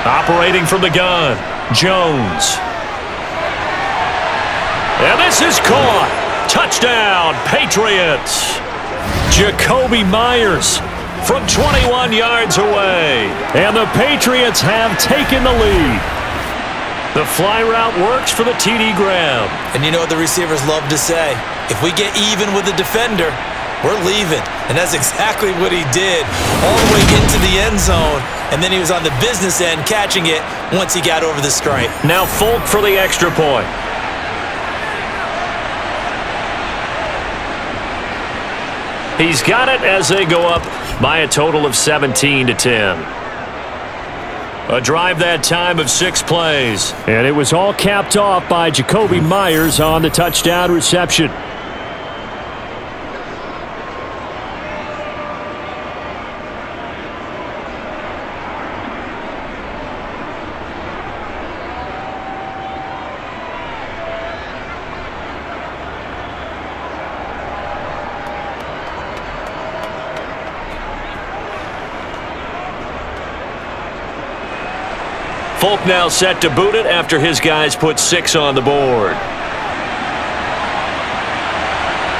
Speaker 5: Operating from the gun, Jones. And this is caught. Touchdown, Patriots. Jacoby Myers from 21 yards away. And the Patriots have taken the lead. The fly route works for the TD grab.
Speaker 3: And you know what the receivers love to say? If we get even with the defender, we're leaving. And that's exactly what he did all the way into the end zone. And then he was on the business end catching it once he got over the stripe.
Speaker 5: Now Folk for the extra point. He's got it as they go up by a total of 17-10. A drive that time of 6 plays. And it was all capped off by Jacoby Myers on the touchdown reception. Folk now set to boot it after his guys put 6 on the board.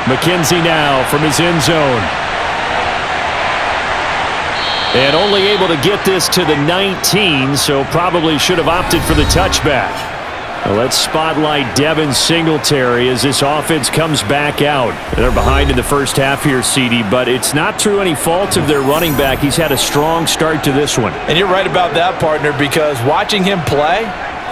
Speaker 5: McKenzie now from his end zone. And only able to get this to the 19, so probably should have opted for the touchback. Well, let's spotlight Devin Singletary as this offense comes back out. They're behind in the first half here, CD, but it's not through any fault of their running back. He's had a strong start to this one.
Speaker 3: And you're right about that, partner, because watching him play,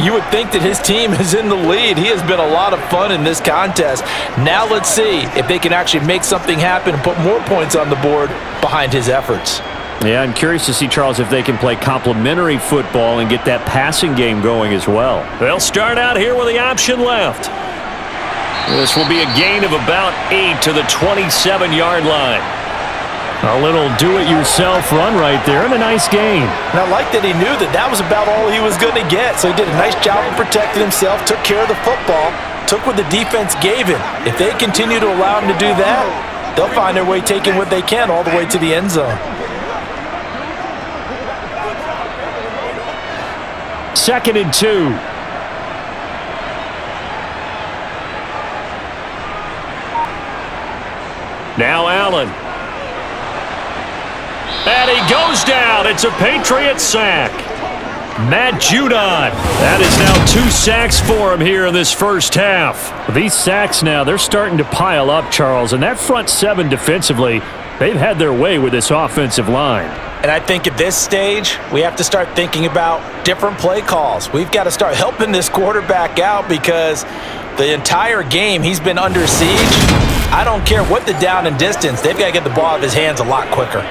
Speaker 3: you would think that his team is in the lead. He has been a lot of fun in this contest. Now let's see if they can actually make something happen and put more points on the board behind his efforts.
Speaker 5: Yeah, I'm curious to see, Charles, if they can play complementary football and get that passing game going as well. They'll start out here with the option left. This will be a gain of about 8 to the 27-yard line. A little do-it-yourself run right there and a nice gain.
Speaker 3: And I like that he knew that that was about all he was going to get. So he did a nice job of protecting himself, took care of the football, took what the defense gave him. If they continue to allow him to do that, they'll find their way taking what they can all the way to the end zone.
Speaker 5: 2nd and 2. Now Allen. And he goes down. It's a Patriot sack. Matt Judon. That is now 2 sacks for him here in this first half. These sacks now, they're starting to pile up, Charles. And that front 7 defensively, they've had their way with this offensive line.
Speaker 3: And I think at this stage, we have to start thinking about different play calls. We've got to start helping this quarterback out because the entire game he's been under siege. I don't care what the down and distance. They've got to get the ball out of his hands a lot quicker.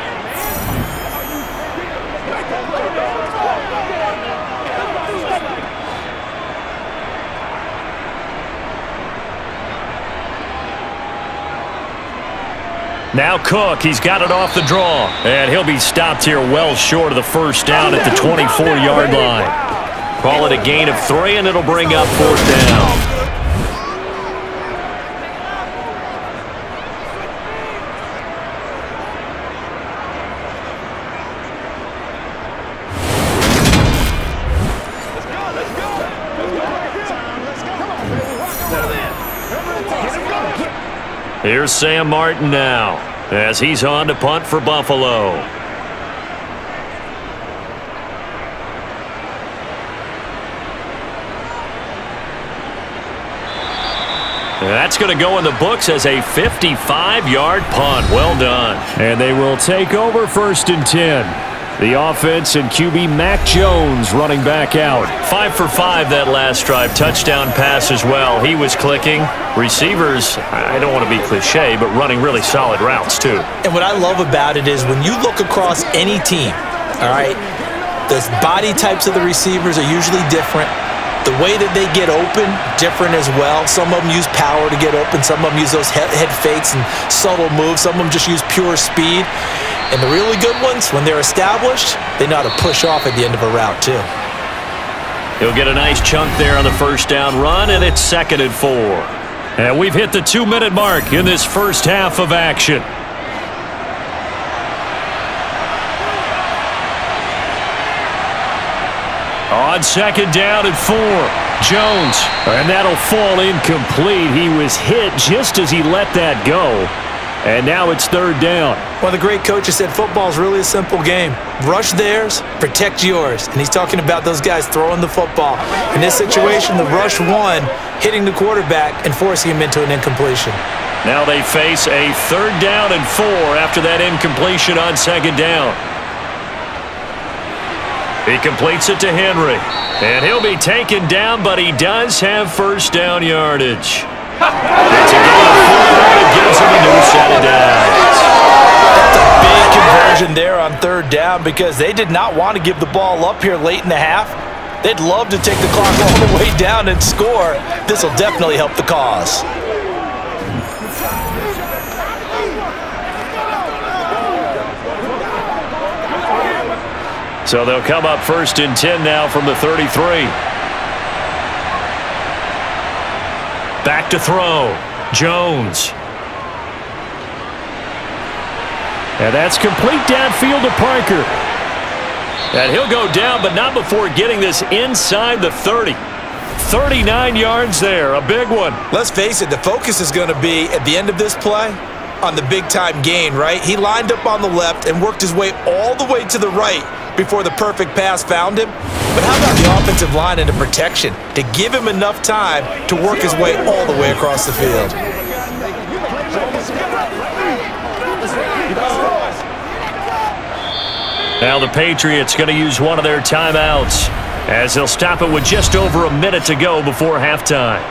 Speaker 5: Now Cook, he's got it off the draw. And he'll be stopped here well short of the first down at the 24-yard line. Call it a gain of 3, and it'll bring up 4th down. Here's Sam Martin now as he's on to punt for Buffalo. That's going to go in the books as a 55-yard punt. Well done. And they will take over 1st and 10. The offense and QB Mac Jones running back out. 5 for 5 that last drive. Touchdown pass as well. He was clicking. Receivers, I don't want to be cliche, but running really solid routes too.
Speaker 3: And what I love about it is when you look across any team, all right, the body types of the receivers are usually different. The way that they get open, different as well. Some of them use power to get open. Some of them use those head fakes and subtle moves. Some of them just use pure speed. And the really good ones, when they're established, they know how to push off at the end of a route too.
Speaker 5: He'll get a nice chunk there on the first down run, and it's 2nd and 4. And we've hit the 2-minute mark in this first half of action. On 2nd down and 4, Jones. And that'll fall incomplete. He was hit just as he let that go. And now it's 3rd down.
Speaker 3: One of the great coaches said football is really a simple game. Rush theirs, protect yours. And he's talking about those guys throwing the football. In this situation, the rush won, hitting the quarterback and forcing him into an incompletion.
Speaker 5: Now they face a 3rd down and 4 after that incompletion on 2nd down. He completes it to Henry. And he'll be taken down, but he does have first down yardage. It's a gain of 4, and it gives him a new set of downs.
Speaker 3: That's a big conversion there on 3rd down because they did not want to give the ball up here late in the half. They'd love to take the clock all the way down and score. This will definitely help the cause.
Speaker 5: So they'll come up 1st and 10 now from the 33. Back to throw. Jones. And that's complete downfield to Parker. And he'll go down, but not before getting this inside the 30. 39 yards there, a big one.
Speaker 3: Let's face it, the focus is going to be at the end of this play on the big-time gain, right? He lined up on the left and worked his way all the way to the right before the perfect pass found him. But how about the offensive line into protection to give him enough time to work his way all the way across the field?
Speaker 5: Now the Patriots going to use one of their timeouts as they'll stop it with just over a minute to go before halftime.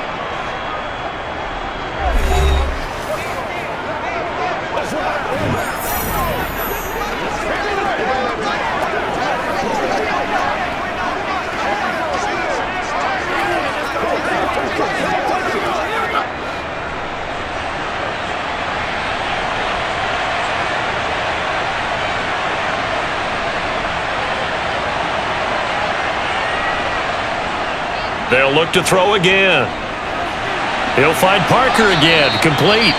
Speaker 5: They'll look to throw again. He'll find Parker again, complete.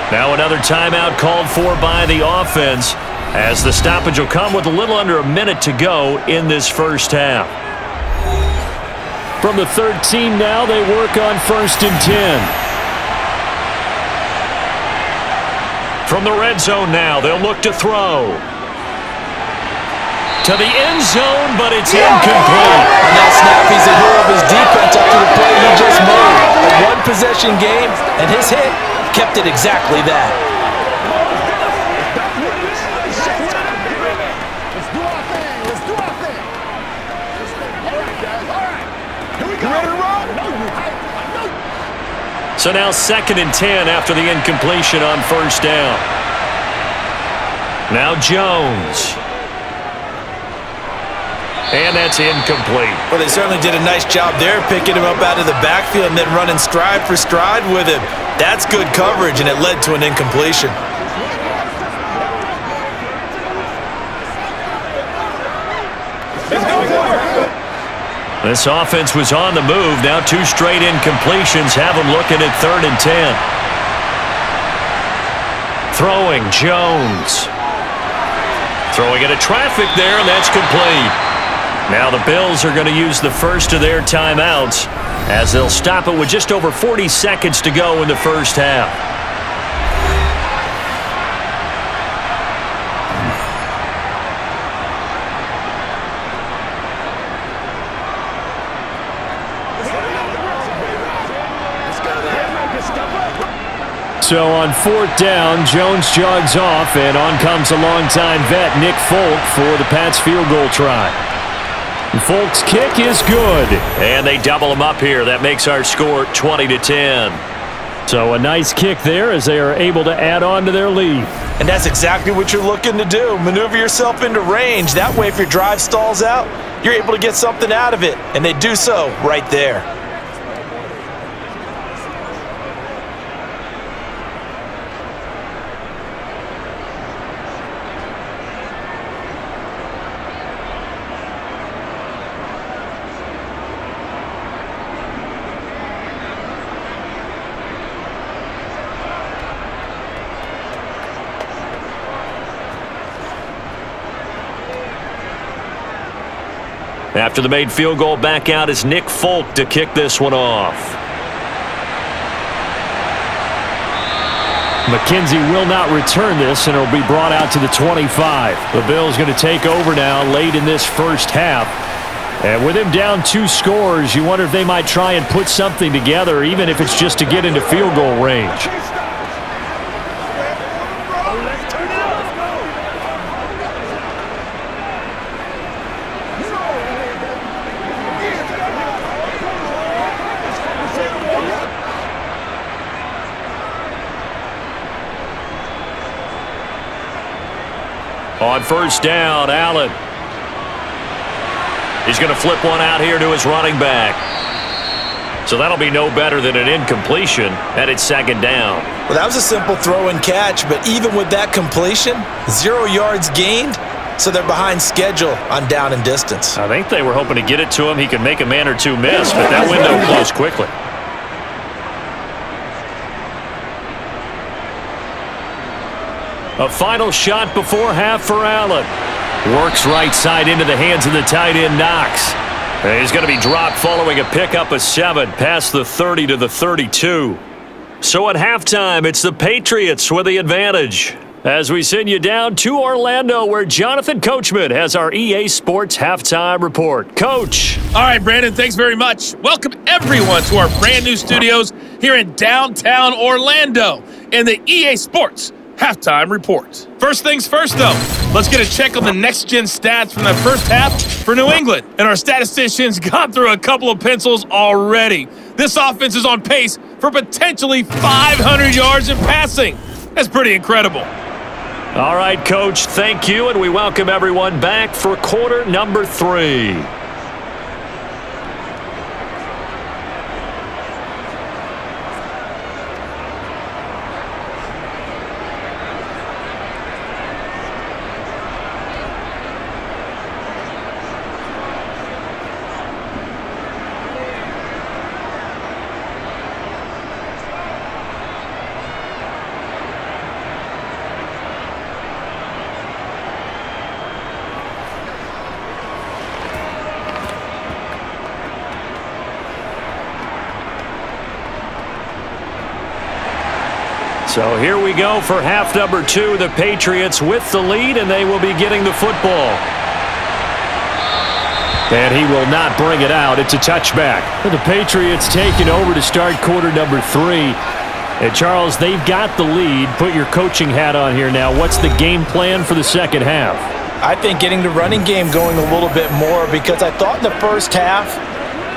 Speaker 5: Now another timeout called for by the offense as the stoppage will come with a little under a minute to go in this first half. From the 13 now, they work on 1st and 10. From the red zone now, they'll look to throw. To the end zone, but it's incomplete.
Speaker 3: On that snap, he's a hero of his defense up to the play he just made. A one-possession game, and his hit kept it exactly that.
Speaker 5: So now 2nd and 10 after the incompletion on 1st down. Now Jones. And that's incomplete.
Speaker 3: Well, they certainly did a nice job there, picking him up out of the backfield and then running stride for stride with him. That's good coverage, and it led to an incompletion.
Speaker 5: This offense was on the move. Now 2 straight incompletions have them looking at 3rd and 10. Throwing, Jones. Throwing into traffic there, and that's complete. Now the Bills are going to use the first of their timeouts as they'll stop it with just over 40 seconds to go in the first half. So on 4th down, Jones jogs off, and on comes a longtime vet, Nick Folk, for the Pats field goal try. Folk's kick is good. And they double him up here. That makes our score 20-10. So a nice kick there as they are able to add on to their lead.
Speaker 3: And that's exactly what you're looking to do. Maneuver yourself into range. That way, if your drive stalls out, you're able to get something out of it. And they do so right there.
Speaker 5: After the made field goal, back out is Nick Folk to kick this one off. McKenzie will not return this, and it'll be brought out to the 25. The Bills going to take over now late in this first half. And with him down 2 scores, you wonder if they might try and put something together, even if it's just to get into field goal range. On first down, Allen. He's going to flip one out here to his running back. So that'll be no better than an incompletion, and it's second down.
Speaker 3: Well, that was a simple throw and catch, but even with that completion, 0 yards gained, so they're behind schedule on down and distance.
Speaker 5: I think they were hoping to get it to him. He could make a man or two miss, but that window closed quickly. A final shot before half for Allen. Works right side into the hands of the tight end, Knox. And he's going to be dropped following a pickup of 7 past the 30 to the 32. So at halftime, it's the Patriots with the advantage. As we send you down to Orlando, where Jonathan Coachman has our EA Sports halftime report. Coach.
Speaker 6: All right, Brandon, thanks very much. Welcome everyone to our brand new studios here in downtown Orlando in the EA Sports halftime report. First things first, though, let's get a check on the next-gen stats from the first half for New England. And our statisticians got through a couple of pencils already. This offense is on pace for potentially 500 yards in passing. That's pretty incredible.
Speaker 5: All right, Coach, thank you, and we welcome everyone back for quarter number 3. So here we go for half number 2. The Patriots with the lead, and they will be getting the football. And he will not bring it out. It's a touchback. The Patriots taking over to start quarter number 3. And Charles, they've got the lead. Put your coaching hat on here now. What's the game plan for the second half?
Speaker 3: I think getting the running game going a little bit more, because I thought in the first half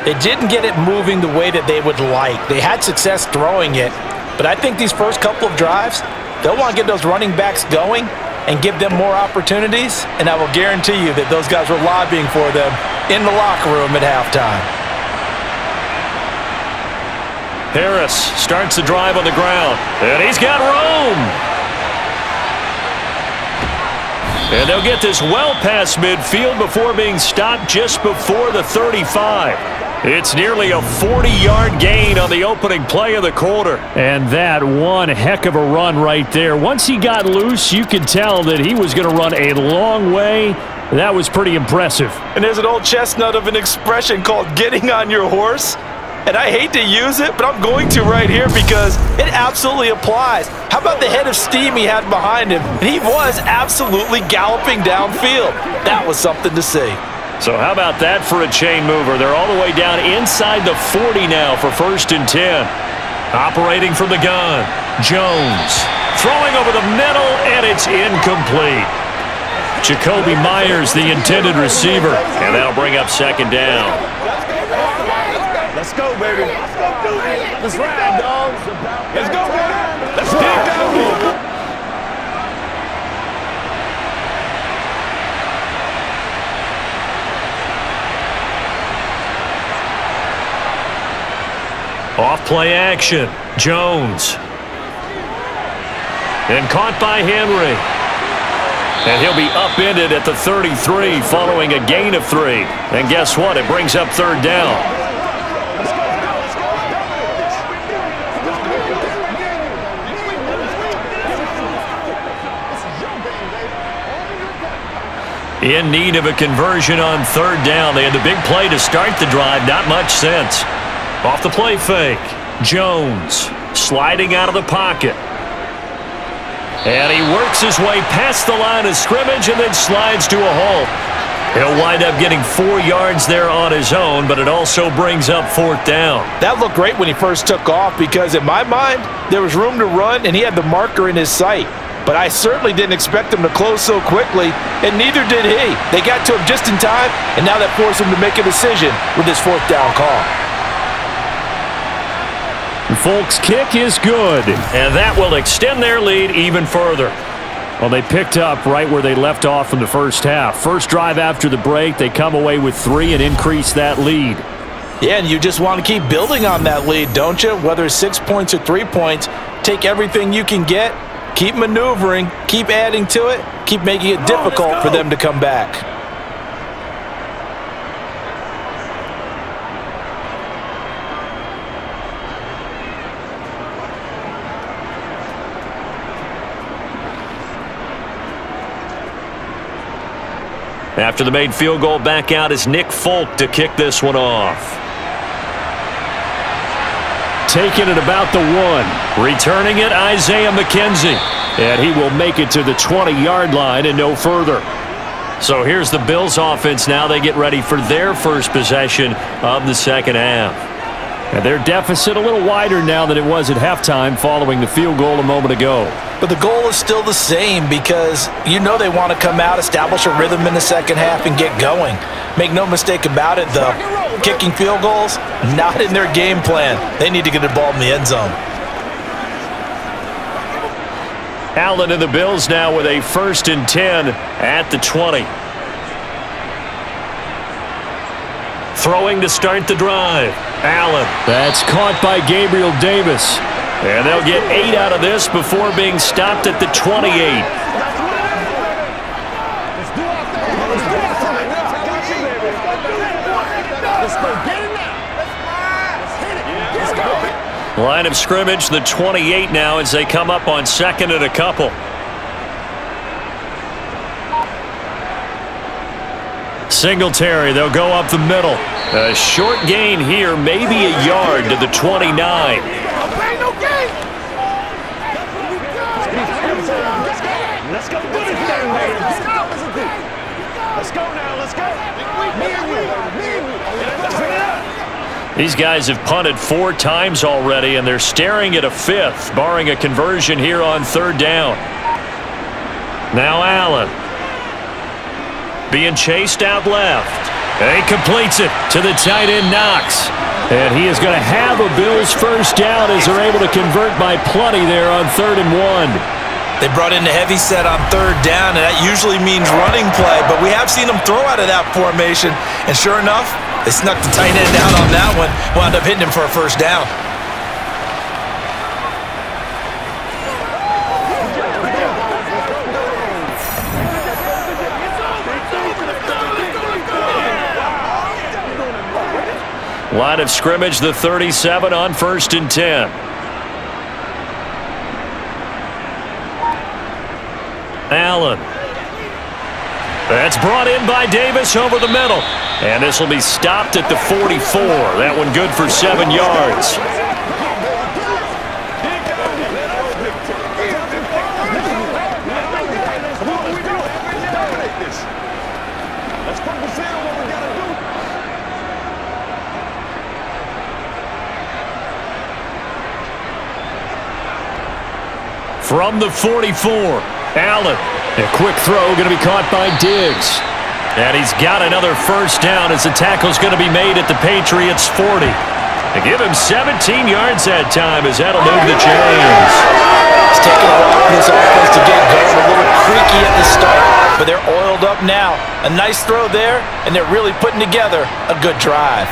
Speaker 3: they didn't get it moving the way that they would like. They had success throwing it. But I think these first couple of drives, they'll want to get those running backs going and give them more opportunities, and I will guarantee you that those guys were lobbying for them in the locker room at halftime.
Speaker 5: Harris starts the drive on the ground, and he's got room. And they'll get this well past midfield before being stopped just before the 35. It's nearly a 40-yard gain on the opening play of the quarter. And that one heck of a run right there. Once he got loose, you could tell that he was going to run a long way. That was pretty impressive.
Speaker 3: And there's an old chestnut of an expression called getting on your horse. And I hate to use it, but I'm going to right here because it absolutely applies. How about the head of steam he had behind him? And he was absolutely galloping downfield. That was something to see.
Speaker 5: So how about that for a chain mover? They're all the way down inside the 40 now for 1st and 10. Operating from the gun, Jones. Throwing over the middle, and it's incomplete. Jacoby Myers, the intended receiver. And that'll bring up second down.
Speaker 4: Let's go, baby. Let's ride, dogs. Let's go, baby. Let's dig down here.
Speaker 5: Off play action, Jones. And caught by Henry. And he'll be upended at the 33 following a gain of 3. And guess what? It brings up 3rd down. In need of a conversion on third down. They had the big play to start the drive. Not much sense. Off the play fake. Jones sliding out of the pocket. And he works his way past the line of scrimmage and then slides to a halt. He'll wind up getting 4 yards there on his own, but it also brings up fourth down.
Speaker 3: That looked great when he first took off because in my mind, there was room to run and he had the marker in his sight. But I certainly didn't expect him to close so quickly, and neither did he. They got to him just in time, and now that forced him to make a decision with his fourth down call.
Speaker 5: Folk's kick is good, and that will extend their lead even further. Well, they picked up right where they left off in the first half. First drive after the break, they come away with 3 and increase that lead.
Speaker 3: Yeah, and you just want to keep building on that lead, don't you? Whether it's 6 points or 3 points, take everything you can get, keep maneuvering, keep adding to it, keep making it difficult for them to come back.
Speaker 5: After the made field goal, back out is Nick Folk to kick this one off. Taking it about the 1. Returning it, Isaiah McKenzie. And he will make it to the 20-yard line and no further. So here's the Bills offense now. They get ready for their first possession of the second half. And their deficit a little wider now than it was at halftime following the field goal a moment ago.
Speaker 3: But the goal is still the same because you know they want to come out, establish a rhythm in the second half, and get going. Make no mistake about it, though. Kicking field goals, not in their game plan. They need to get the ball in the end zone.
Speaker 5: Allen and the Bills now with a 1st and 10 at the 20. Throwing to start the drive. Allen. That's caught by Gabriel Davis. And they'll get 8 out of this before being stopped at the 28. Line of scrimmage, the 28 now as they come up on 2nd and a couple. Singletary, they'll go up the middle. A short gain here, maybe a yard to the 29.
Speaker 4: Let's go. Let's go now. Let's go.
Speaker 5: These guys have punted 4 times already, and they're staring at a 5th, barring a conversion here on 3rd down. Now Allen. Being chased out left. And he completes it to the tight end Knox. And he is going to have a Bills first down as they're able to convert by plenty there on 3rd and 1.
Speaker 3: They brought in the heavy set on 3rd down, and that usually means running play. But we have seen them throw out of that formation. And sure enough, they snuck the tight end down on that one. Wound up hitting him for a first down.
Speaker 5: Line of scrimmage, the 37 on 1st and 10. Allen. That's brought in by Davis over the middle. And this will be stopped at the 44. That one good for 7 yards. From the 44, Allen. A quick throw going to be caught by Diggs. And he's got another first down as the tackle's going to be made at the Patriots' 40. They give him 17 yards that time as that'll move the chains.
Speaker 3: It's taking a while for this offense to get going. A little creaky at the start, but they're oiled up now. A nice throw there, and they're really putting together a good drive.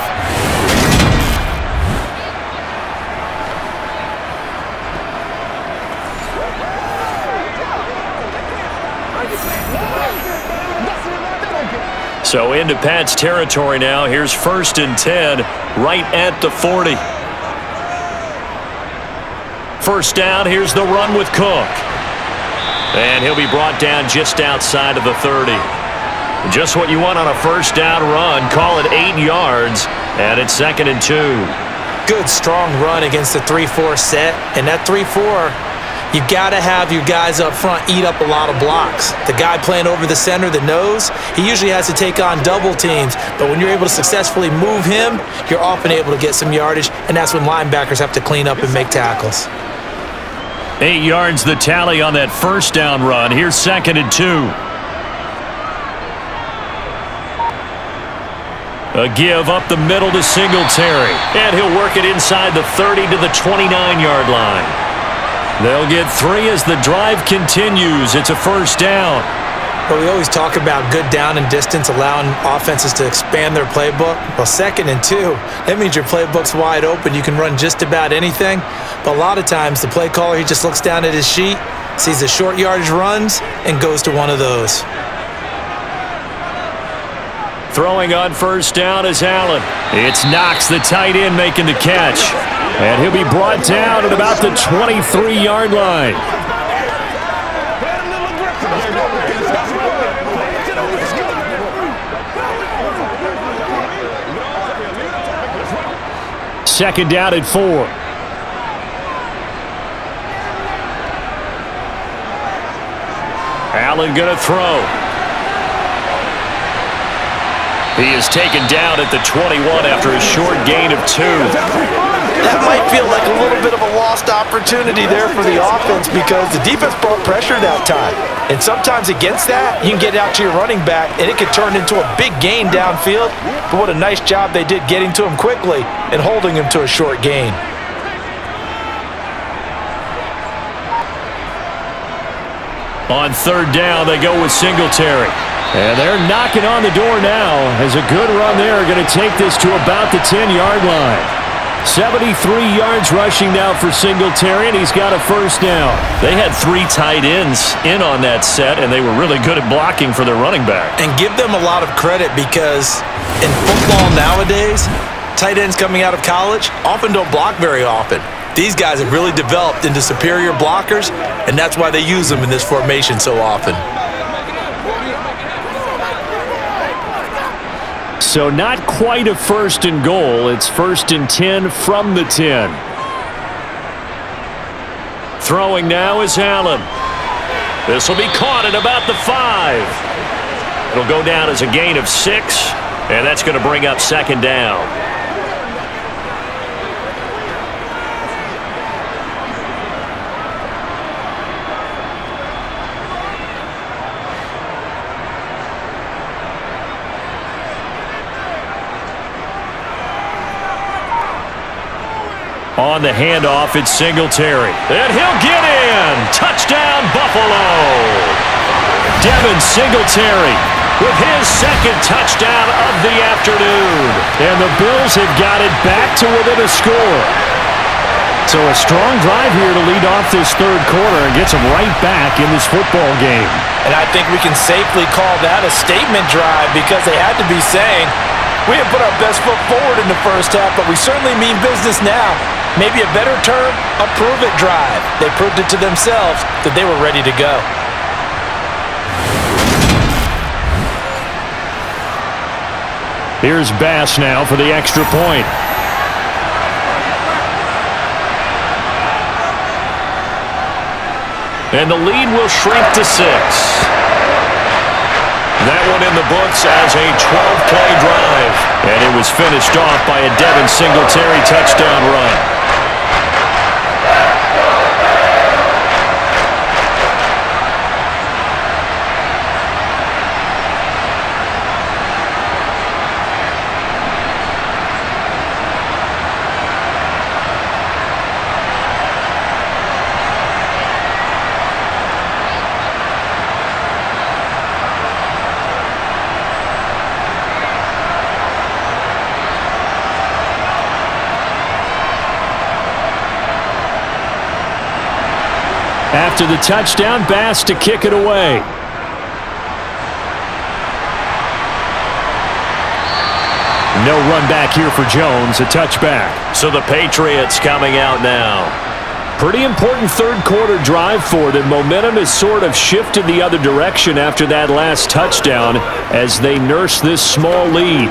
Speaker 5: So into Pat's territory now. Here's 1st and 10 right at the 40. First down, here's the run with Cook. And he'll be brought down just outside of the 30. Just what you want on a first down run. Call it 8 yards, and it's 2nd and 2.
Speaker 3: Good, strong run against the 3-4 set. And that 3-4, you got to have your guys up front eat up a lot of blocks. The guy playing over the center, the nose, he usually has to take on double teams. But when you're able to successfully move him, you're often able to get some yardage, and that's when linebackers have to clean up and make tackles.
Speaker 5: 8 yards the tally on that first down run. Here's 2nd and 2. A give up the middle to Singletary. And he'll work it inside the 30 to the 29-yard line. They'll get 3 as the drive continues. It's a first down.
Speaker 3: But we always talk about good down and distance, allowing offenses to expand their playbook. Well, 2nd and 2, that means your playbook's wide open. You can run just about anything. But a lot of times, the play caller, he just looks down at his sheet, sees the short yardage runs, and goes to one of those.
Speaker 5: Throwing on first down is Allen. It's Knox, the tight end, making the catch. And he'll be brought down at about the 23-yard line. Second down at 4. Allen going to throw. He is taken down at the 21 after a short gain of 2.
Speaker 3: That might feel like a little bit of a lost opportunity there for the offense because the defense brought pressure that time. And sometimes against that, you can get out to your running back, and it could turn into a big gain downfield. But what a nice job they did getting to him quickly and holding him to a short gain.
Speaker 5: On third down, they go with Singletary. And they're knocking on the door now as a good run there going to take this to about the 10-yard line. 73 yards rushing now for Singletary, and he's got a first down.
Speaker 2: They had 3 tight ends in on that set, and they were really good at blocking for their running back.
Speaker 3: And give them a lot of credit because in football nowadays, tight ends coming out of college often don't block very often. These guys have really developed into superior blockers, and that's why they use them in this formation so often.
Speaker 5: So not quite a 1st and goal. It's 1st and 10 from the 10. Throwing now is Allen. This will be caught at about the 5. It'll go down as a gain of 6, and that's going to bring up 2nd down. On the handoff, it's Singletary. And he'll get in. Touchdown, Buffalo. Devin Singletary with his 2nd touchdown of the afternoon. And the Bills have got it back to within a score. So a strong drive here to lead off this 3rd quarter and gets them right back in this football game.
Speaker 3: And I think we can safely call that a statement drive because they had to be saying, we have put our best foot forward in the first half, but we certainly mean business now. Maybe a better term, a prove-it drive. They proved it to themselves that they were ready to go.
Speaker 5: Here's Bass now for the extra point. And the lead will shrink to 6. That one in the books as a 12-play drive. And it was finished off by a Devin Singletary touchdown run. After the touchdown, Bass to kick it away. No run back here for Jones, a touchback.
Speaker 2: So the Patriots coming out now.
Speaker 5: Pretty important third-quarter drive for them. Momentum has sort of shifted the other direction after that last touchdown as they nurse this small lead.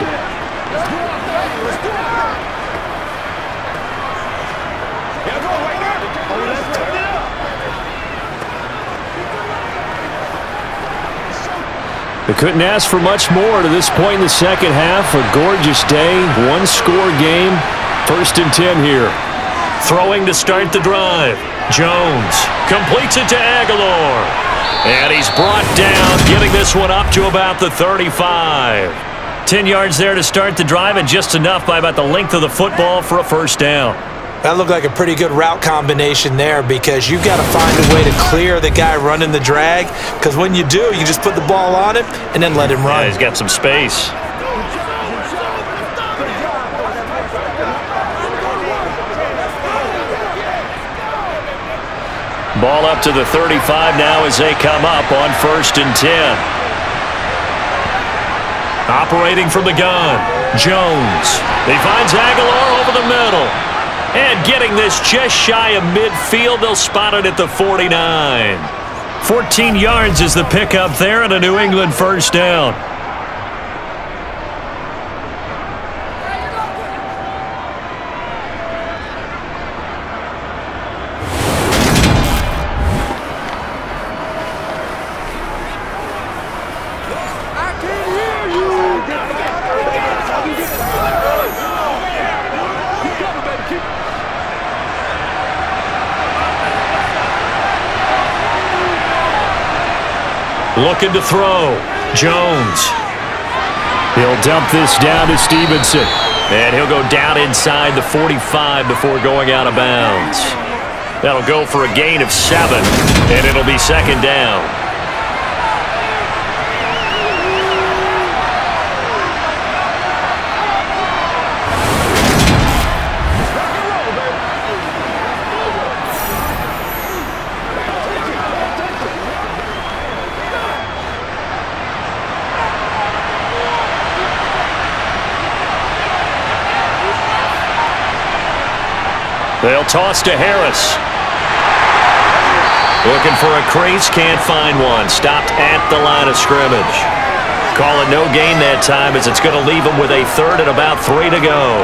Speaker 5: They couldn't ask for much more to this point in the second half. A gorgeous day, one-score game, 1st and 10 here. Throwing to start the drive. Jones completes it to Aguilar. And he's brought down, getting this one up to about the 35. 10 yards there to start the drive, and just enough by about the length of the football for a first down.
Speaker 3: That looked like a pretty good route combination there, because you've got to find a way to clear the guy running the drag, because when you do, you just put the ball on him and then let him run.
Speaker 5: Yeah, he's got some space. Ball up to the 35 now as they come up on 1st and 10. Operating from the gun, Jones. He finds Aguilar over the middle. And getting this just shy of midfield, they'll spot it at the 49. 14 yards is the pickup there, and a New England first down. Looking to throw. Jones. He'll dump this down to Stevenson. And he'll go down inside the 45 before going out of bounds. That'll go for a gain of 7, and it'll be 2nd down. They'll toss to Harris. Looking for a crease, can't find one. Stopped at the line of scrimmage. Call it no gain that time, as it's going to leave them with a 3rd and about 3 to go.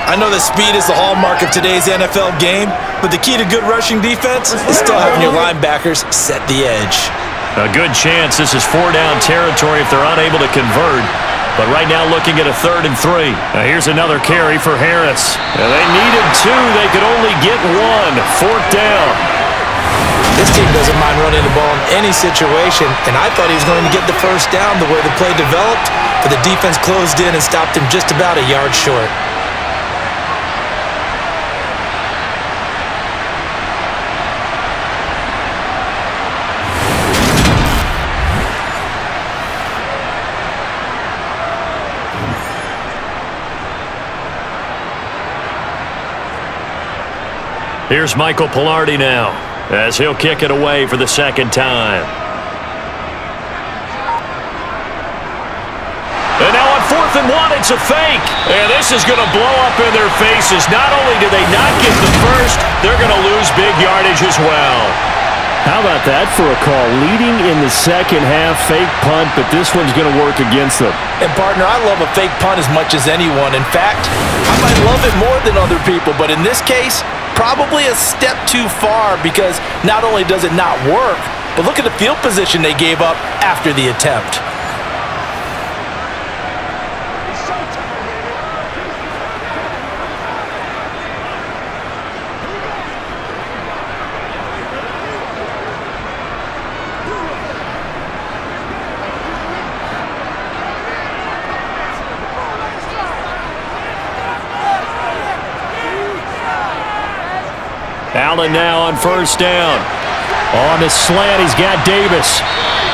Speaker 3: I know that speed is the hallmark of today's NFL game, but the key to good rushing defense is still having your linebackers set the edge.
Speaker 5: A good chance this is 4-down territory if they're unable to convert. But right now looking at a 3rd and 3. Now here's another carry for Harris. And they needed 2. They could only get 1. 4th down.
Speaker 3: This team doesn't mind running the ball in any situation, and I thought he was going to get the first down the way the play developed, but the defense closed in and stopped him just about a yard short.
Speaker 5: Here's Michael Pilardi now, as he'll kick it away for the 2nd time. And now on 4th and 1, it's a fake. And this is going to blow up in their faces. Not only do they not get the first, they're going to lose big yardage as well. How about that for a call? Leading in the second half, fake punt, but this one's going to work against them.
Speaker 3: And, partner, I love a fake punt as much as anyone. In fact, I might love it more than other people, but in this case, probably a step too far, because not only does it not work, but look at the field position they gave up after the attempt.
Speaker 5: Allen now on 1st down. On the slant, he's got Davis.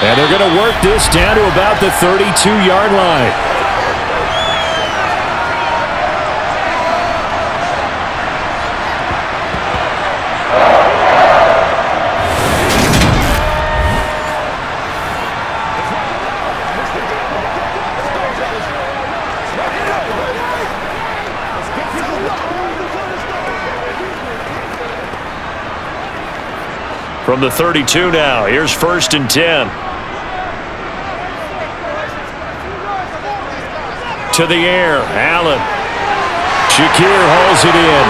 Speaker 5: And they're going to work this down to about the 32-yard line. From the 32 now, here's 1st and 10. To the air, Allen. Shakir hauls it in.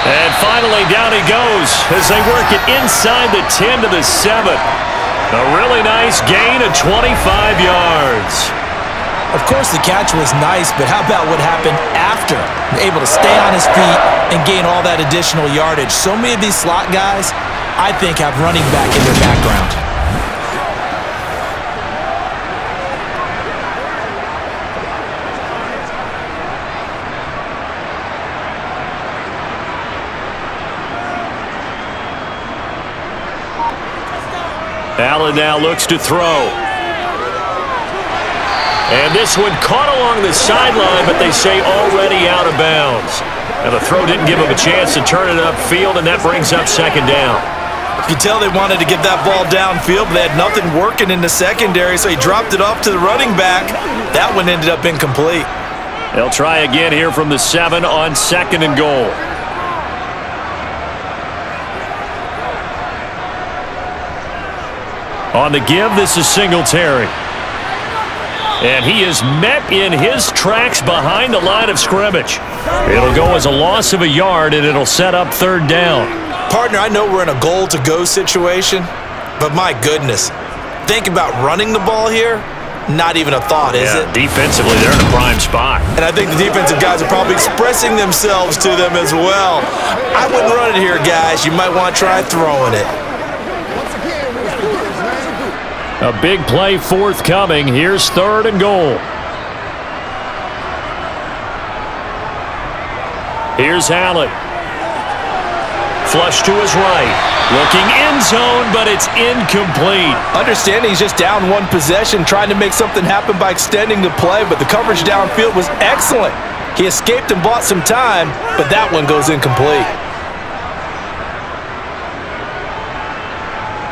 Speaker 5: And finally down he goes as they work it inside the 10 to the 7. A really nice gain of 25 yards.
Speaker 3: Of course, the catch was nice, but how about what happened after? Able to stay on his feet and gain all that additional yardage. So many of these slot guys, I think, have running back in their background.
Speaker 5: Allen now looks to throw. And this one caught along the sideline, but they say already out of bounds. And the throw didn't give him a chance to turn it upfield, and that brings up 2nd down.
Speaker 3: You could tell they wanted to get that ball downfield, but they had nothing working in the secondary, so he dropped it off to the running back. That one ended up incomplete.
Speaker 5: They'll try again here from the 7 on 2nd and goal. On the give, this is Singletary. And he is met in his tracks behind the line of scrimmage. It'll go as a loss of a yard, and it'll set up 3rd down.
Speaker 3: Partner, I know we're in a goal-to-go situation, but my goodness. Think about running the ball here. Not even a thought, is it?
Speaker 5: Defensively, they're in a prime spot.
Speaker 3: And I think the defensive guys are probably expressing themselves to them as well. I wouldn't run it here, guys. You might want to try throwing it.
Speaker 5: A big play forthcoming. Here's 3rd and goal. Here's Allen. Flush to his right. Looking end zone, but it's incomplete.
Speaker 3: Understanding he's just down one possession, trying to make something happen by extending the play, but the coverage downfield was excellent. He escaped and bought some time, but that one goes incomplete.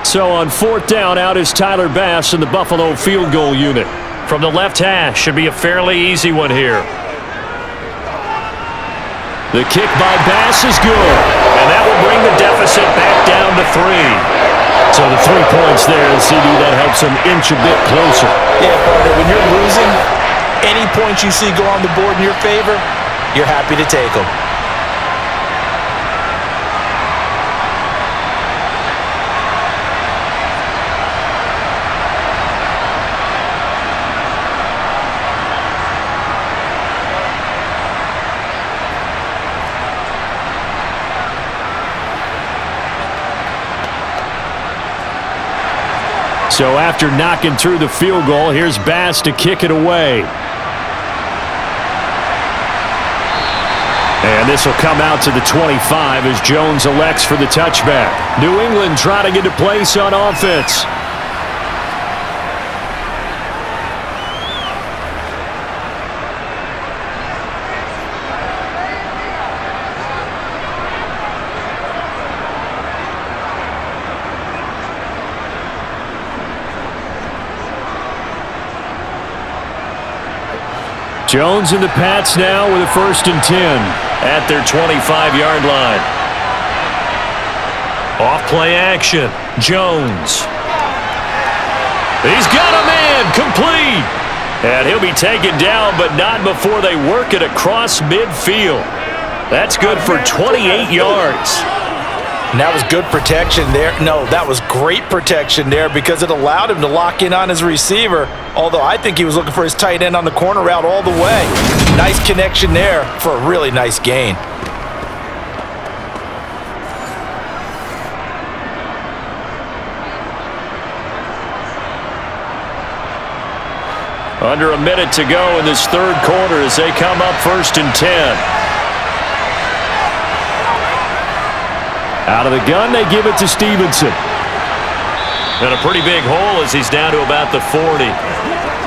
Speaker 5: So on 4th down, out is Tyler Bass in the Buffalo field goal unit. From the left hash, should be a fairly easy one here. The kick by Bass is good, and that will bring the deficit back down to 3. So the 3 points there, CD, that helps them inch a bit closer.
Speaker 3: Yeah, partner, when you're losing, any points you see go on the board in your favor, you're happy to take them.
Speaker 5: So after knocking through the field goal, here's Bass to kick it away. And this will come out to the 25 as Jones elects for the touchback. New England trying to get a place on offense. Jones and the Pats now with a 1st and 10 at their 25-yard line. Off play action. Jones. He's got a man. Complete. And he'll be taken down, but not before they work it across midfield. That's good for 28 yards.
Speaker 3: And that was good protection there. No, that was great protection there because it allowed him to lock in on his receiver, although I think he was looking for his tight end on the corner route all the way. Nice connection there for a really nice gain.
Speaker 5: Under a minute to go in this 3rd quarter as they come up 1st and 10. Out of the gun, they give it to Stevenson. And a pretty big hole as he's down to about the 40.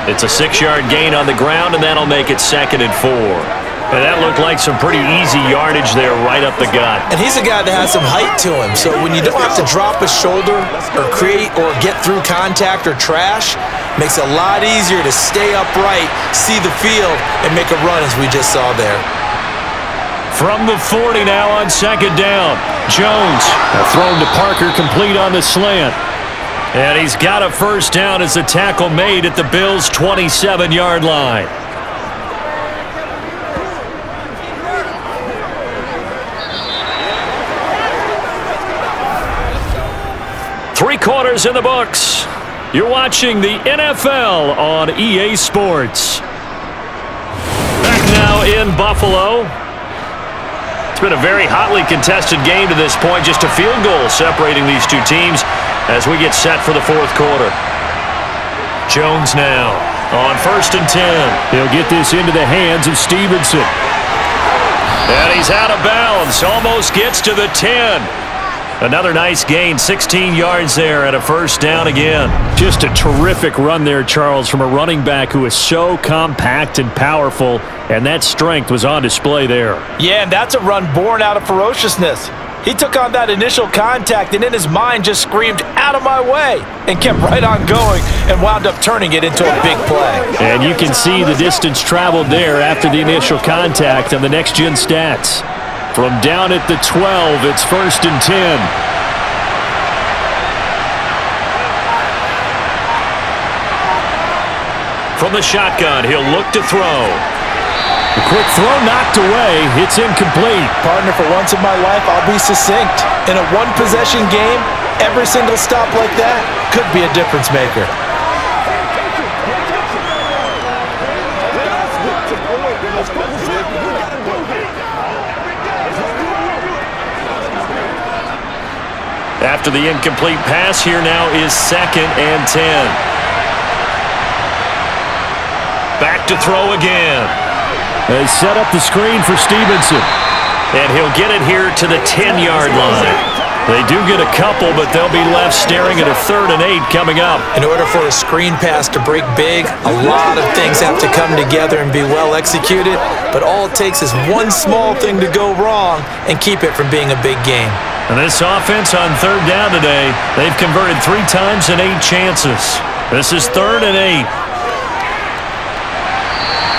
Speaker 5: It's a 6-yard gain on the ground, and that'll make it 2nd and 4. And that looked like some pretty easy yardage there right up the gut.
Speaker 3: And he's a guy that has some height to him, so when you don't have to drop a shoulder or create or get through contact or trash, makes it a lot easier to stay upright, see the field, and make a run as we just saw there.
Speaker 5: From the 40 now on 2nd down. Jones. Thrown to Parker, complete on the slant. And he's got a first down as the tackle made at the Bills' 27-yard line. Three quarters in the books. You're watching the NFL on EA Sports. Back now in Buffalo. It's been a very hotly contested game to this point. Just a field goal separating these two teams as we get set for the fourth quarter. Jones now on 1st and 10. He'll get this into the hands of Stevenson. And he's out of bounds. Almost gets to the 10. Another nice gain, 16 yards there and a first down again. Just a terrific run there, Charles, from a running back who is so compact and powerful, and that strength was on display there.
Speaker 3: Yeah, and that's a run born out of ferociousness. He took on that initial contact and in his mind just screamed, "Out of my way," and kept right on going and wound up turning it into a big play.
Speaker 5: And you can see the distance traveled there after the initial contact on the next-gen stats. From down at the 12, it's 1st and 10. From the shotgun, he'll look to throw. The quick throw knocked away. It's incomplete.
Speaker 3: Partner, for once in my life, I'll be succinct. In a one-possession game, every single stop like that could be a difference maker.
Speaker 5: After the incomplete pass, here now is 2nd and 10. Back to throw again. They set up the screen for Stevenson. And he'll get it here to the 10-yard line. They do get a couple, but they'll be left staring at a 3rd and 8 coming up.
Speaker 3: In order for a screen pass to break big, a lot of things have to come together and be well executed. But all it takes is one small thing to go wrong and keep it from being a big game.
Speaker 5: And this offense on 3rd down today, they've converted 3 times in 8 chances. This is 3rd and 8.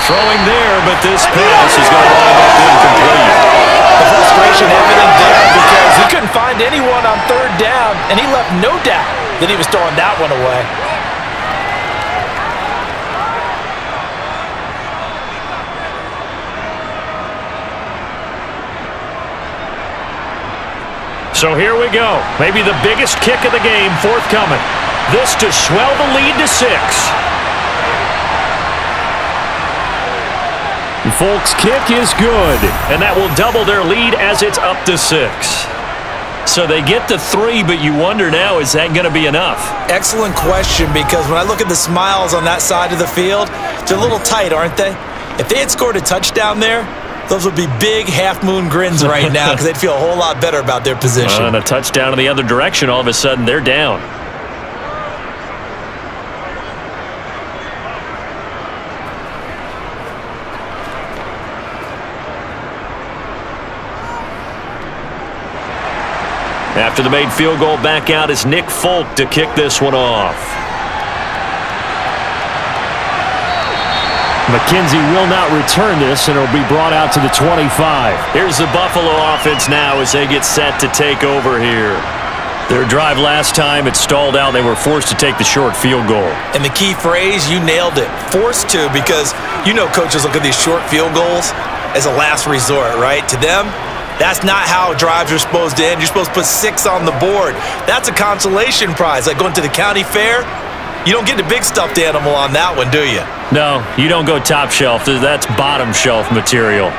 Speaker 5: Throwing there, but this pass is going to wind up incomplete.
Speaker 3: The frustration evident there because he couldn't find anyone on 3rd down, and he left no doubt that he was throwing that one away.
Speaker 5: So here we go. Maybe the biggest kick of the game forthcoming. This to swell the lead to 6. The Folks' kick is good, and that will double their lead as it's up to 6. So they get to 3, but you wonder now, is that going to be enough?
Speaker 3: Excellent question, because when I look at the smiles on that side of the field, they're a little tight, aren't they? If they had scored a touchdown there, those would be big half-moon grins right now because they'd feel a whole lot better about their position.
Speaker 5: And a touchdown in the other direction, all of a sudden they're down. After the made field goal, back out is Nick Folk to kick this one off. McKenzie will not return this, and it'll be brought out to the 25. Here's the Buffalo offense now as they get set to take over here. Their drive last time, it stalled out. They were forced to take the short field goal.
Speaker 3: And the key phrase, you nailed it. Forced to, because you know coaches look at these short field goals as a last resort, right? To them, that's not how drives are supposed to end. You're supposed to put 6 on the board. That's a consolation prize. Like going to the county fair, you don't get the big stuffed animal on that one, do you?
Speaker 5: No, you don't go top shelf. That's bottom shelf material.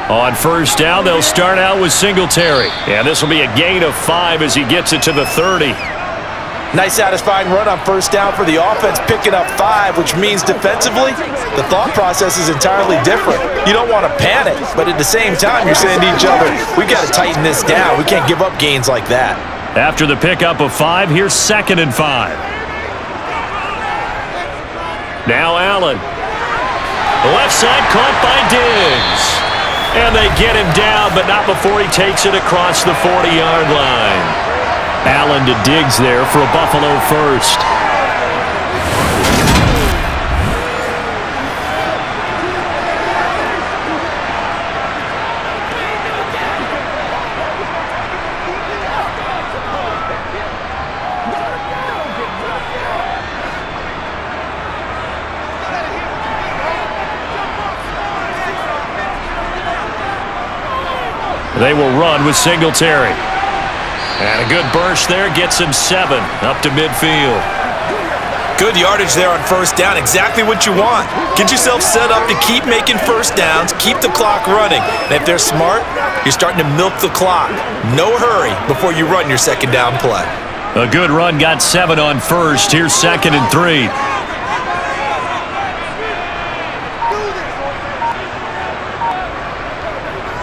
Speaker 5: On 1st down, they'll start out with Singletary. And this will be a gain of 5 as he gets it to the 30.
Speaker 3: Nice satisfying run on 1st down for the offense, picking up 5, which means defensively, the thought process is entirely different. You don't want to panic, but at the same time, you're saying to each other, we've got to tighten this down. We can't give up gains like that.
Speaker 5: After the pickup of 5, here's 2nd and 5. Now Allen. The left side caught by Diggs. And they get him down, but not before he takes it across the 40-yard line. Allen to Diggs there for a Buffalo first. They will run with Singletary. And a good burst there gets him 7 up to midfield.
Speaker 3: Good yardage there on first down. Exactly what you want. Get yourself set up to keep making first downs, keep the clock running. And if they're smart, you're starting to milk the clock. No hurry before you run your second down play.
Speaker 5: A good run got 7 on first. Here's 2nd and 3.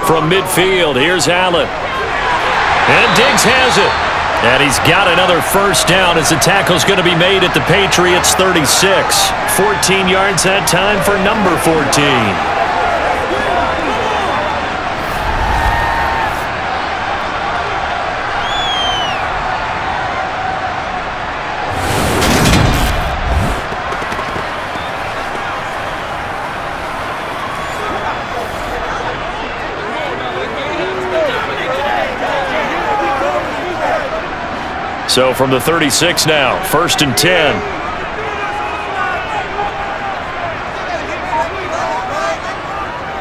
Speaker 5: From midfield, here's Allen. And Diggs has it. And he's got another first down as the tackle's going to be made at the Patriots' 36. 14 yards that time for number 14. So from the 36 now, 1st and 10.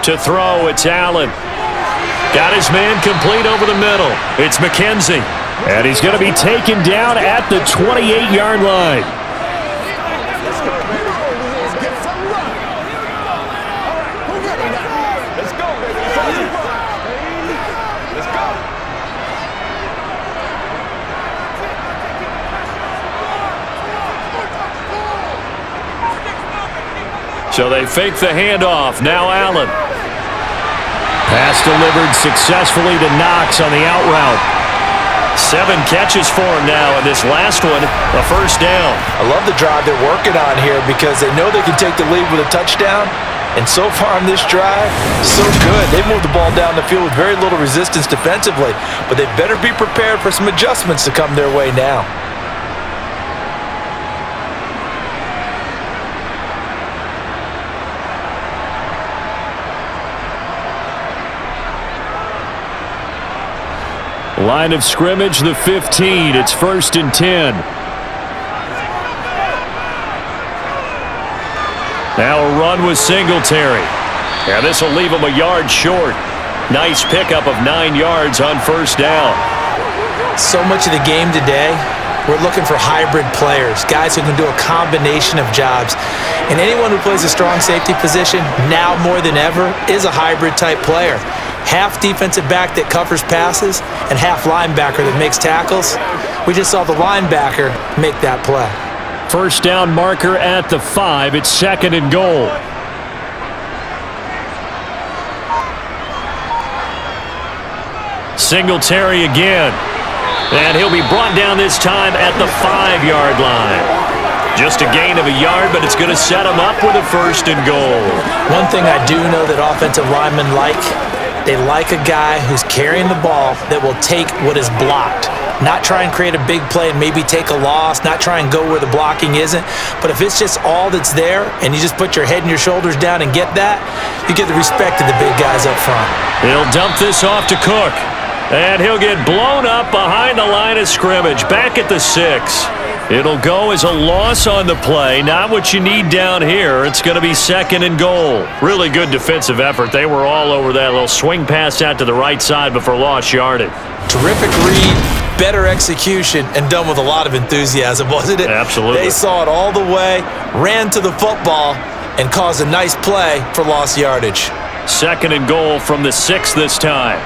Speaker 5: To throw, it's Allen. Got his man complete over the middle. It's McKenzie. And he's going to be taken down at the 28-yard line. So they fake the handoff. Now Allen. Pass delivered successfully to Knox on the out route. 7 catches for him now, and this last one, a first down.
Speaker 3: I love the drive they're working on here because they know they can take the lead with a touchdown. And so far on this drive, so good. They've moved the ball down the field with very little resistance defensively, but they better be prepared for some adjustments to come their way now.
Speaker 5: Line of scrimmage, the 15. It's 1st and 10. Now a run with Singletary. And this will leave him a yard short. Nice pickup of 9 yards on first down.
Speaker 3: So much of the game today, we're looking for hybrid players, guys who can do a combination of jobs. And anyone who plays a strong safety position, now more than ever, is a hybrid type player. Half defensive back that covers passes and half linebacker that makes tackles. We just saw the linebacker make that play.
Speaker 5: First down marker at the 5. It's 2nd and goal. Singletary again. And he'll be brought down this time at the 5-yard line. Just a gain of a yard, but it's going to set him up with a 1st and goal.
Speaker 3: One thing I do know that offensive linemen like, they like a guy who's carrying the ball that will take what is blocked. Not try and create a big play and maybe take a loss, not try and go where the blocking isn't. But if it's just all that's there and you just put your head and your shoulders down and get that, you get the respect of the big guys up front.
Speaker 5: He'll dump this off to Cook. And he'll get blown up behind the line of scrimmage, back at the 6. It'll go as a loss on the play. Not what you need down here. It's going to be 2nd and goal. Really good defensive effort. They were all over that little swing pass out to the right side before lost yardage.
Speaker 3: Terrific read, better execution, and done with a lot of enthusiasm, wasn't it?
Speaker 5: Absolutely.
Speaker 3: They saw it all the way, ran to the football, and caused a nice play for lost yardage.
Speaker 5: 2nd and goal from the 6 this time.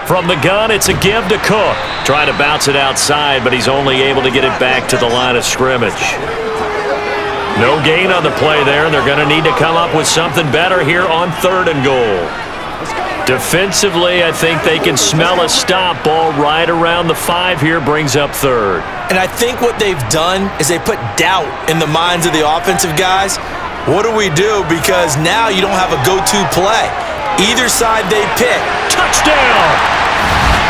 Speaker 5: From the gun, it's a give to Cook. Trying to bounce it outside, but he's only able to get it back to the line of scrimmage. No gain on the play there, and they're going to need to come up with something better here on 3rd and goal. Defensively, I think they can smell a stop. Ball right around the 5 here, brings up 3rd.
Speaker 3: And I think what they've done is they put doubt in the minds of the offensive guys. What do we do? Because now you don't have a go-to play. Either side they pick. Touchdown!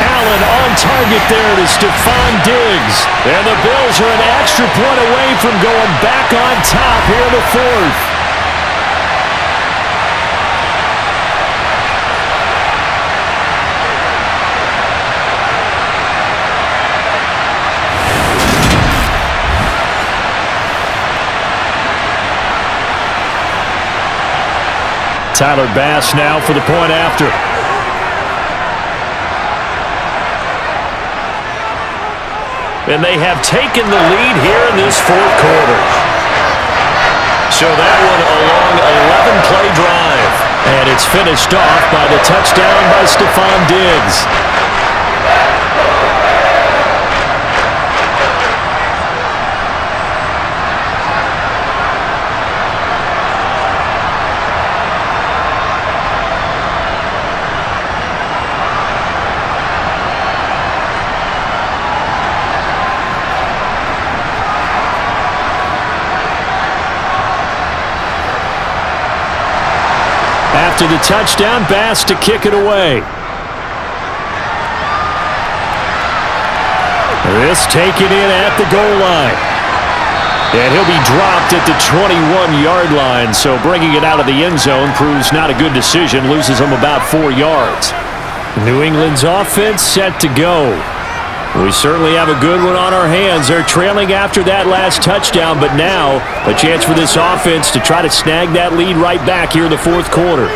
Speaker 5: Allen on target there to Stephon Diggs. And the Bills are an extra point away from going back on top here in the 4th. Tyler Bass now for the point after. And they have taken the lead here in this fourth quarter. So that one a long 11-play drive. And it's finished off by the touchdown by Stephon Diggs. After the touchdown, Bass to kick it away. This taken in at the goal line. And he'll be dropped at the 21-yard line, so bringing it out of the end zone proves not a good decision, loses him about 4 yards. New England's offense set to go. We certainly have a good one on our hands. They're trailing after that last touchdown, but now a chance for this offense to try to snag that lead right back here in the fourth quarter.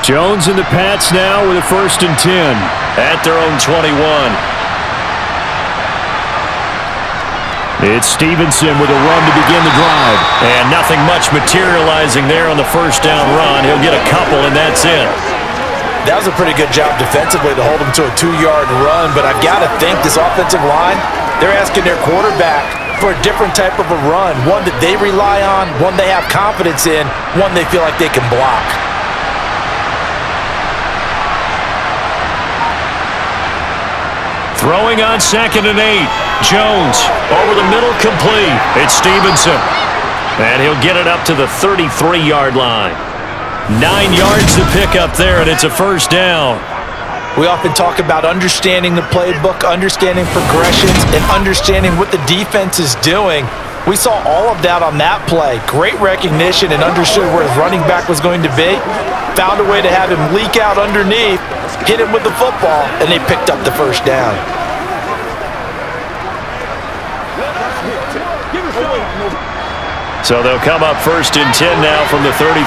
Speaker 5: Jones and the Pats now with a 1st and 10 at their own 21. It's Stevenson with a run to begin the drive. And nothing much materializing there on the first down run. He'll get a couple, and that's it.
Speaker 3: That was a pretty good job defensively to hold him to a 2-yard run, but I've got to think this offensive line, they're asking their quarterback for a different type of a run, one that they rely on, one they have confidence in, one they feel like they can block.
Speaker 5: Throwing on 2nd and 8. Jones over the middle, complete. It's Stevenson. And he'll get it up to the 33-yard line. 9 yards to pick up there, and it's a first down.
Speaker 3: We often talk about understanding the playbook, understanding progressions, and understanding what the defense is doing. We saw all of that on that play. Great recognition and understood where his running back was going to be. Found a way to have him leak out underneath, hit him with the football, and they picked up the first down.
Speaker 5: So they'll come up 1st and 10 now from the 33.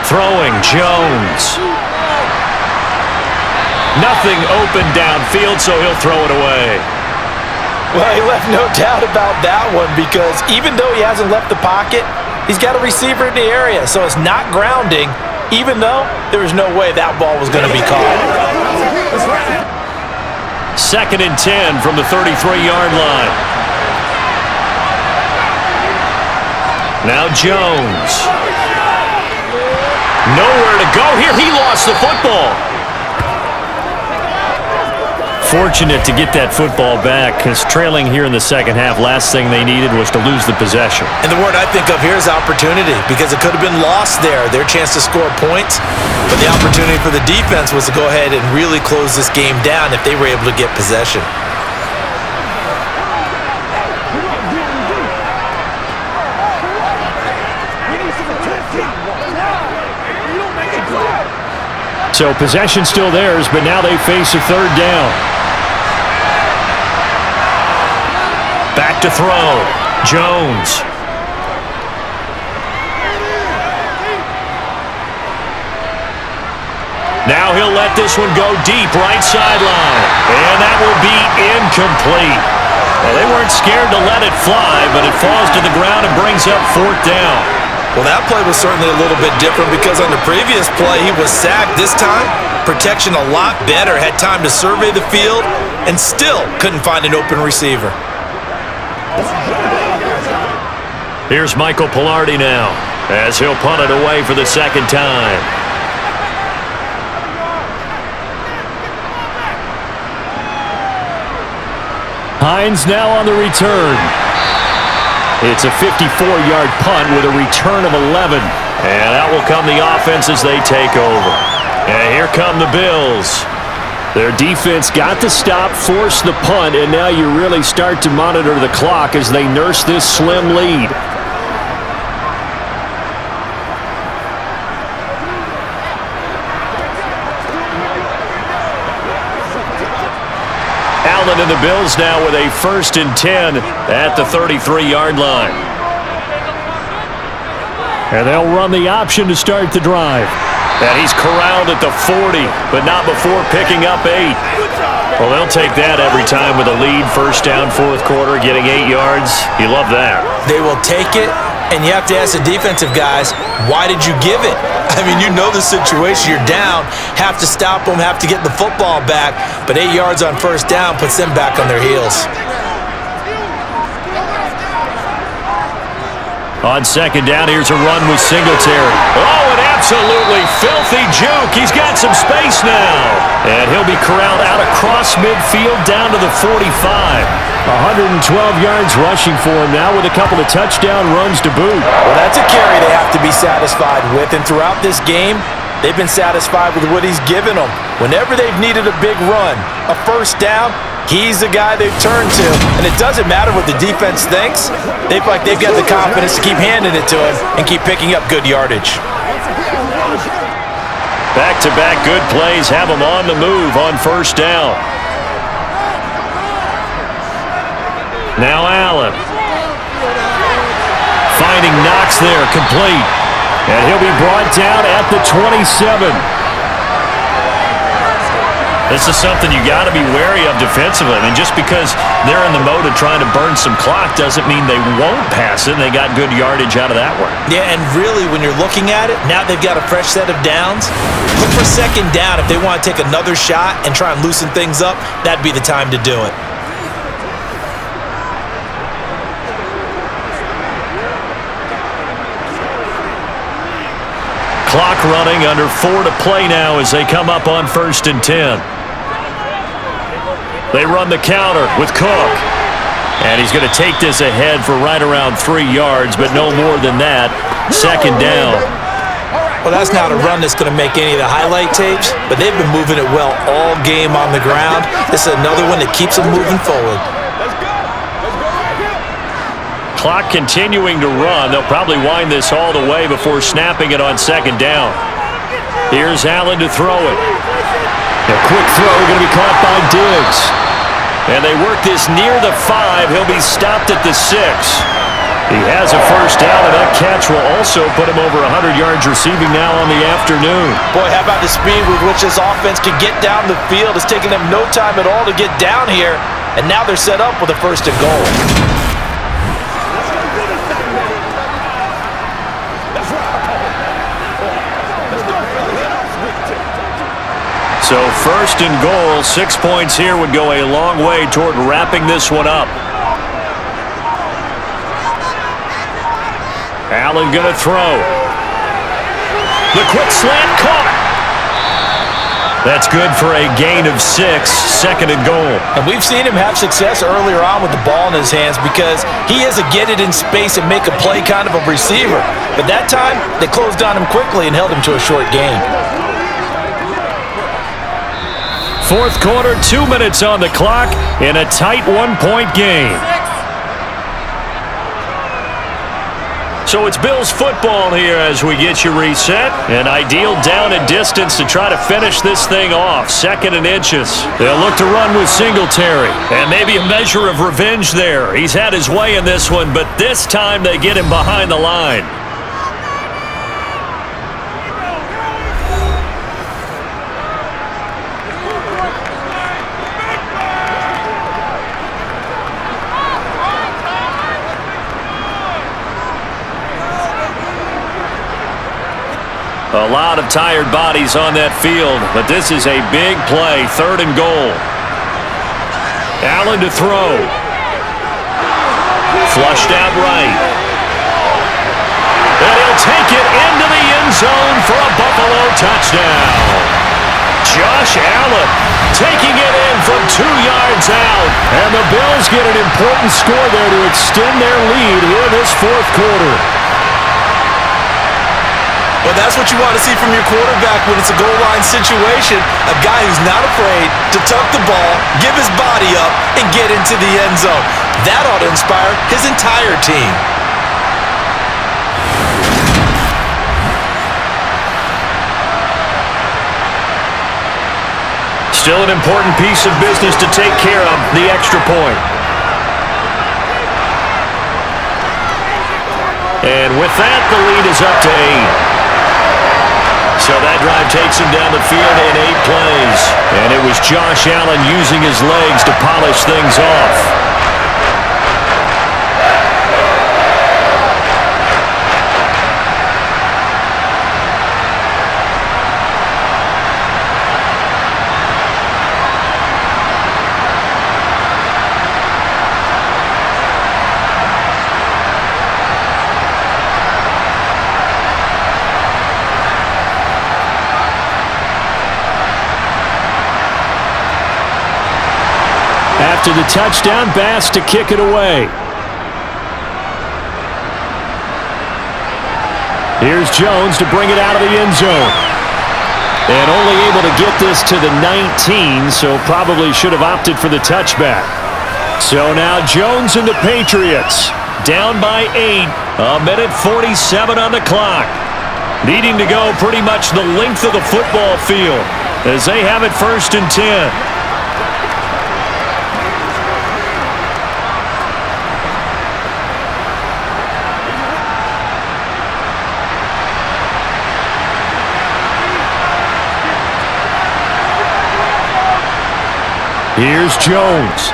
Speaker 5: Throwing, Jones. Nothing open downfield, so he'll throw it away.
Speaker 3: Well, he left no doubt about that one because even though he hasn't left the pocket, he's got a receiver in the area, so it's not grounding, even though there was no way that ball was going to be caught.
Speaker 5: 2nd and 10 from the 33-yard line. Now Jones. Nowhere to go here. He lost the football. Fortunate to get that football back because trailing here in the second half, last thing they needed was to lose the possession.
Speaker 3: And the word I think of here is opportunity because it could have been lost there, their chance to score points. But the opportunity for the defense was to go ahead and really close this game down if they were able to get possession.
Speaker 5: So possession still theirs, but now they face a 3rd down. Back to throw. Jones. Now he'll let this one go deep, right sideline. And that will be incomplete. Well, they weren't scared to let it fly, but it falls to the ground and brings up 4th down.
Speaker 3: Well, that play was certainly a little bit different because on the previous play, he was sacked. This time, protection a lot better, had time to survey the field, and still couldn't find an open receiver.
Speaker 5: Here's Michael Pilardi now, as he'll punt it away for the 2nd time. Hines now on the return. It's a 54-yard punt with a return of 11. And out will come the offense as they take over. And here come the Bills. Their defense got the stop, forced the punt, and now you really start to monitor the clock as they nurse this slim lead. And then the Bills now with a 1st and 10 at the 33-yard line. And they'll run the option to start the drive. And he's corralled at the 40, but not before picking up 8. Well, they'll take that every time with a lead. 1st down, 4th quarter, getting 8 yards. You love that.
Speaker 3: They will take it, and you have to ask the defensive guys, why did you give it? I mean, you know the situation. You're down, have to stop them, have to get the football back, but 8 yards on 1st down puts them back on their heels.
Speaker 5: On 2nd down, here's a run with Singletary. Oh, an absolutely filthy juke. He's got some space now. And he'll be corralled out across midfield down to the 45. 112 yards rushing for him now with a couple of touchdown runs to boot.
Speaker 3: Well, that's a carry they have to be satisfied with. And throughout this game, they've been satisfied with what he's given them. Whenever they've needed a big run, a 1st down, he's the guy they've turned to. And it doesn't matter what the defense thinks. They feel like they've got the confidence to keep handing it to him and keep picking up good yardage.
Speaker 5: Back-to-back good plays have him on the move on 1st down. Now Allen. Finding Knox there, complete. And he'll be brought down at the 27. This is something you got to be wary of defensively. I mean, just because they're in the mode of trying to burn some clock doesn't mean they won't pass it. They got good yardage out of that one.
Speaker 3: Yeah, and really, when you're looking at it, now they've got a fresh set of downs. Look for 2nd down. If they want to take another shot and try and loosen things up, that'd be the time to do it.
Speaker 5: Clock running, under 4 to play now as they come up on 1st and 10. They run the counter with Cook. And he's going to take this ahead for right around 3 yards, but no more than that. 2nd down.
Speaker 3: Well, that's not a run that's going to make any of the highlight tapes, but they've been moving it well all game on the ground. This is another one that keeps them moving forward.
Speaker 5: Clock continuing to run. They'll probably wind this all the way before snapping it on 2nd down. Here's Allen to throw it. A quick throw going to be caught by Diggs. And they work this near the 5. He'll be stopped at the 6. He has a 1st down, and that catch will also put him over 100 yards receiving now on the afternoon.
Speaker 3: Boy, how about the speed with which this offense can get down the field? It's taken them no time at all to get down here, and now they're set up with a 1st and goal.
Speaker 5: So 1st and goal, 6 points here would go a long way toward wrapping this one up. Allen going to throw. The quick slant caught. That's good for a gain of 6, 2nd and goal.
Speaker 3: And we've seen him have success earlier on with the ball in his hands because he is a get it in space and make a play kind of a receiver. But that time, they closed on him quickly and held him to a short gain.
Speaker 5: 4th quarter, 2 minutes on the clock in a tight 1-point game. So it's Bills football here as we get you reset. An ideal down and distance to try to finish this thing off. 2nd and inches. They'll look to run with Singletary. And maybe a measure of revenge there. He's had his way in this one, but this time they get him behind the line. A lot of tired bodies on that field, but this is a big play. 3rd and goal. Allen to throw. Flushed out right. And he'll take it into the end zone for a Buffalo touchdown. Josh Allen taking it in from 2 yards out. And the Bills get an important score there to extend their lead here in this 4th quarter.
Speaker 3: Well, that's what you want to see from your quarterback when it's a goal line situation. A guy who's not afraid to tuck the ball, give his body up, and get into the end zone. That ought to inspire his entire team.
Speaker 5: Still an important piece of business to take care of, the extra point. And with that, the lead is up to 8. So that drive takes him down the field in 8 plays. And it was Josh Allen using his legs to polish things off. After the touchdown, Bass to kick it away. Here's Jones to bring it out of the end zone. And only able to get this to the 19, so probably should have opted for the touchback. So now Jones and the Patriots down by 8. A minute 47 on the clock. Needing to go pretty much the length of the football field as they have it 1st and 10. Here's Jones.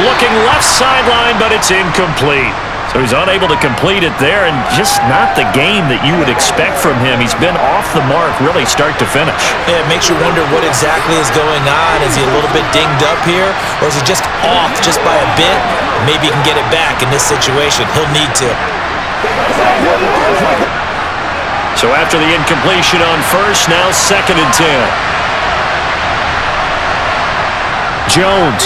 Speaker 5: Looking left sideline, but it's incomplete. So he's unable to complete it there, and just not the game that you would expect from him. He's been off the mark really start to finish.
Speaker 3: Yeah, it makes you wonder what exactly is going on. Is he a little bit dinged up here, or is he just off just by a bit? Maybe he can get it back in this situation. He'll need to.
Speaker 5: So after the incompletion on 1st, now 2nd and 10. Jones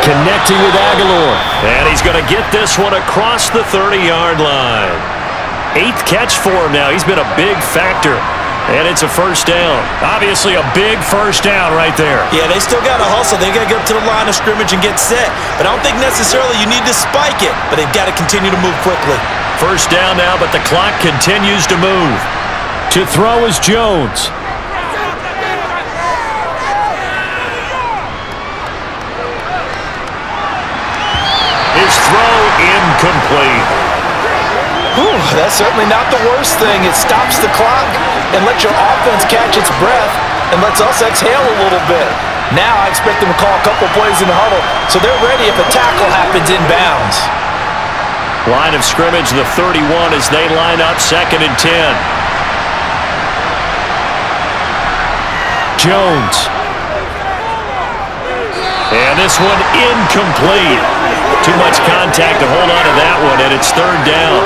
Speaker 5: connecting with Aguilar. And he's going to get this one across the 30-yard line. 8th catch for him now. He's been a big factor. And it's a 1st down. Obviously a big 1st down right there.
Speaker 3: Yeah, they still got to hustle. They got to get up to the line of scrimmage and get set. But I don't think necessarily you need to spike it. But they've got to continue to move quickly.
Speaker 5: 1st down now, but the clock continues to move. To throw is Jones. His throw incomplete.
Speaker 3: Whew, that's certainly not the worst thing. It stops the clock and lets your offense catch its breath and lets us exhale a little bit. Now I expect them to call a couple plays in the huddle so they're ready if a tackle happens inbounds.
Speaker 5: Line of scrimmage, the 31 as they line up 2nd and 10. Jones. And this one incomplete. Too much contact to hold on to that one, and it's 3rd down.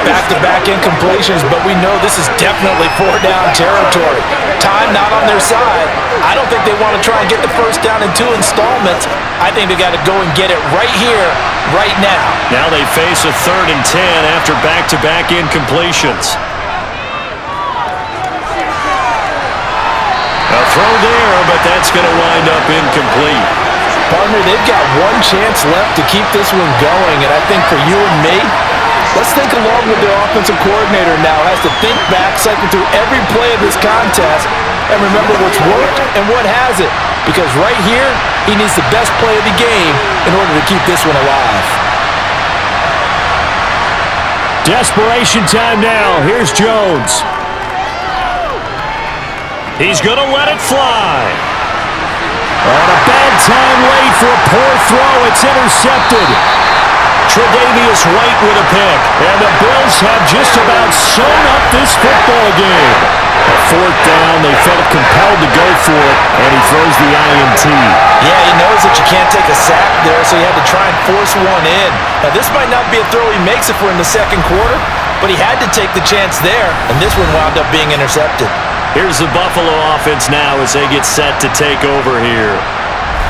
Speaker 3: Back-to-back incompletions, but we know this is definitely 4-down territory. Time not on their side. I don't think they want to try and get the 1st down in 2 installments. I think they got to go and get it right here, right now.
Speaker 5: Now they face a 3rd and 10 after back-to-back incompletions. A throw there, but that's going to wind up incomplete.
Speaker 3: Partner, they've got one chance left to keep this one going, and I think for you and me, let's think along with their offensive coordinator now. Has to think back, cycle through every play of this contest, and remember what's worked and what hasn't. Because right here, he needs the best play of the game in order to keep this one alive.
Speaker 5: Desperation time now. Here's Jones. He's going to let it fly. On a bad time late for a poor throw. It's intercepted. Tre'Davious White with a pick. And the Bills have just about sewn up this football game. A 4th down. They felt compelled to go for it, and he throws the INT.
Speaker 3: Yeah, he knows that you can't take a sack there, so he had to try and force one in. Now, this might not be a throw he makes if we're in the 2nd quarter, but he had to take the chance there, and this one wound up being intercepted.
Speaker 5: Here's the Buffalo offense now as they get set to take over here.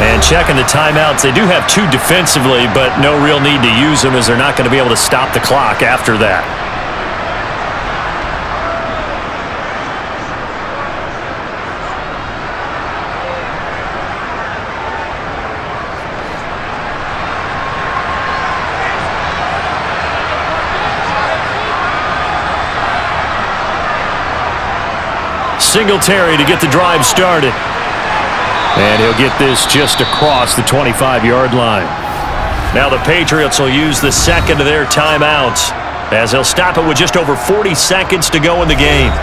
Speaker 5: And checking the timeouts, they do have 2 defensively, but no real need to use them as they're not going to be able to stop the clock after that. Singletary to get the drive started. And he'll get this just across the 25-yard line. Now the Patriots will use the second of their timeouts as they'll stop it with just over 40 seconds to go in the game.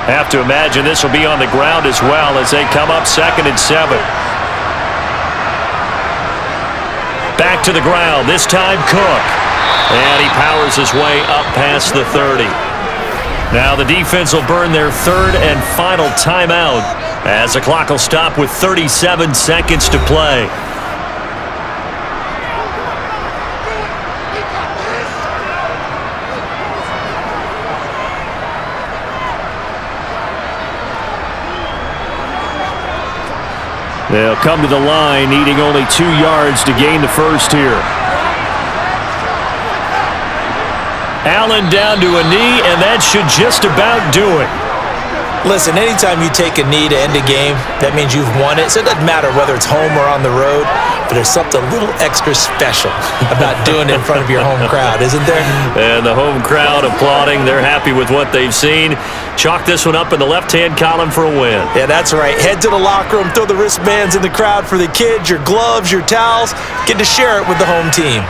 Speaker 5: Have to imagine this will be on the ground as well as they come up 2nd and 7. Back to the ground, this time Cook. And he powers his way up past the 30. Now the defense will burn their 3rd and final timeout as the clock will stop with 37 seconds to play. They'll come to the line, needing only 2 yards to gain the first here. Allen down to a knee, and that should just about do it.
Speaker 3: Listen, anytime you take a knee to end a game, that means you've won it. So it doesn't matter whether it's home or on the road, but there's something a little extra special about doing it in front of your home crowd, isn't there?
Speaker 5: And the home crowd applauding. They're happy with what they've seen. Chalk this one up in the left-hand column for a win.
Speaker 3: Yeah, that's right. Head to the locker room, throw the wristbands in the crowd for the kids, your gloves, your towels. Get to share it with the home team.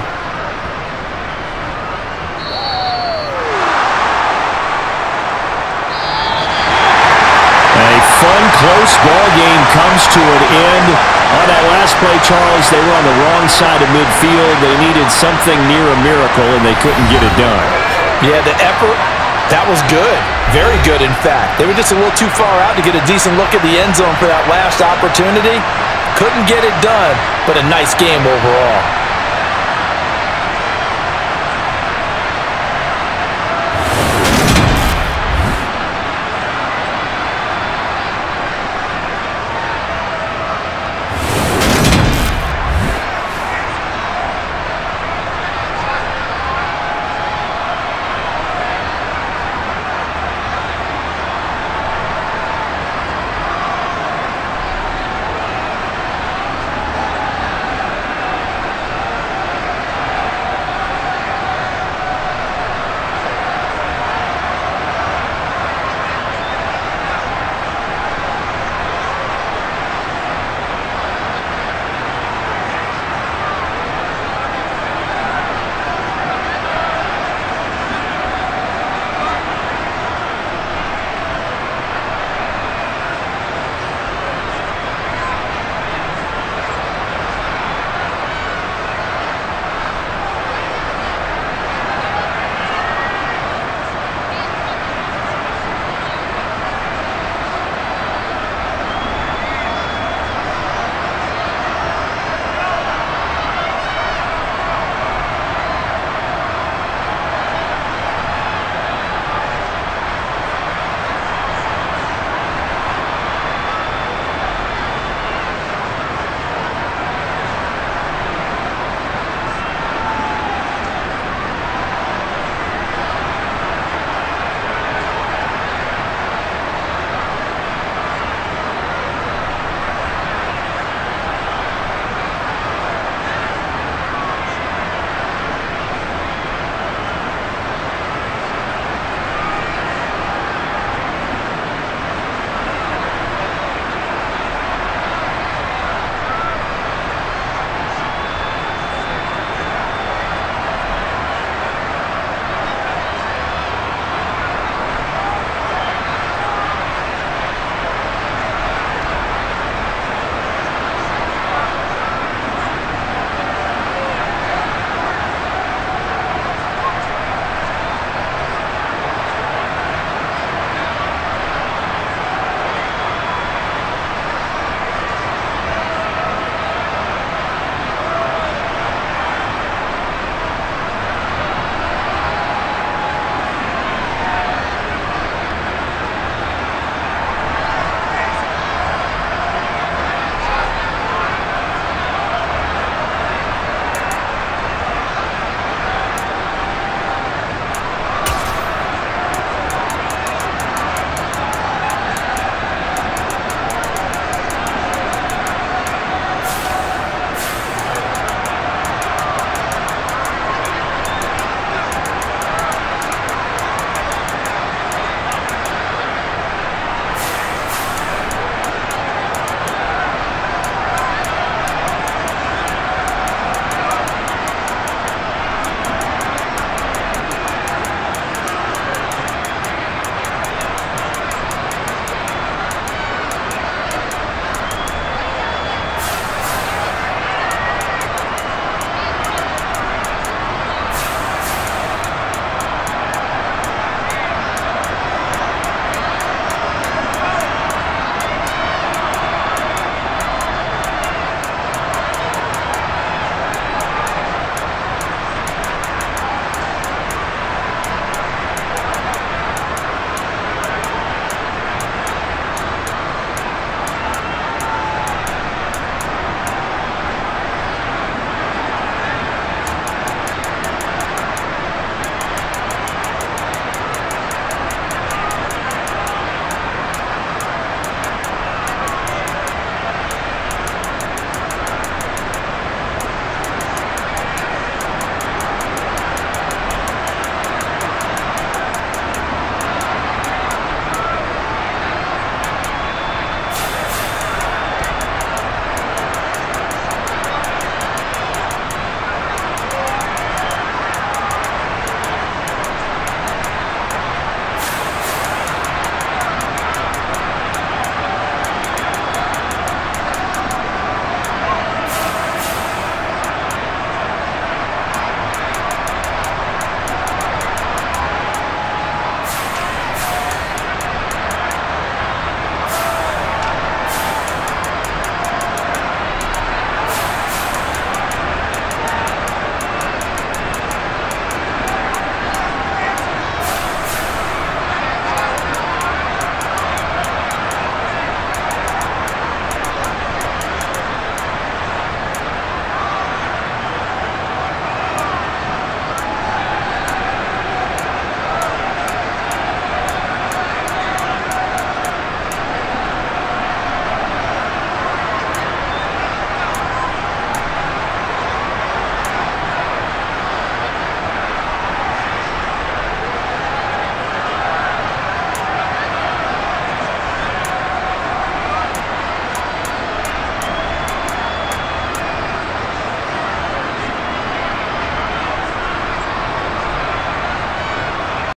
Speaker 5: Fun, close ball game comes to an end. On that last play, Charles, they were on the wrong side of midfield. They needed something near a miracle, and they couldn't get it done.
Speaker 3: Yeah, the effort, that was good. Very good, in fact. They were just a little too far out to get a decent look at the end zone for that last opportunity. Couldn't get it done, but a nice game overall.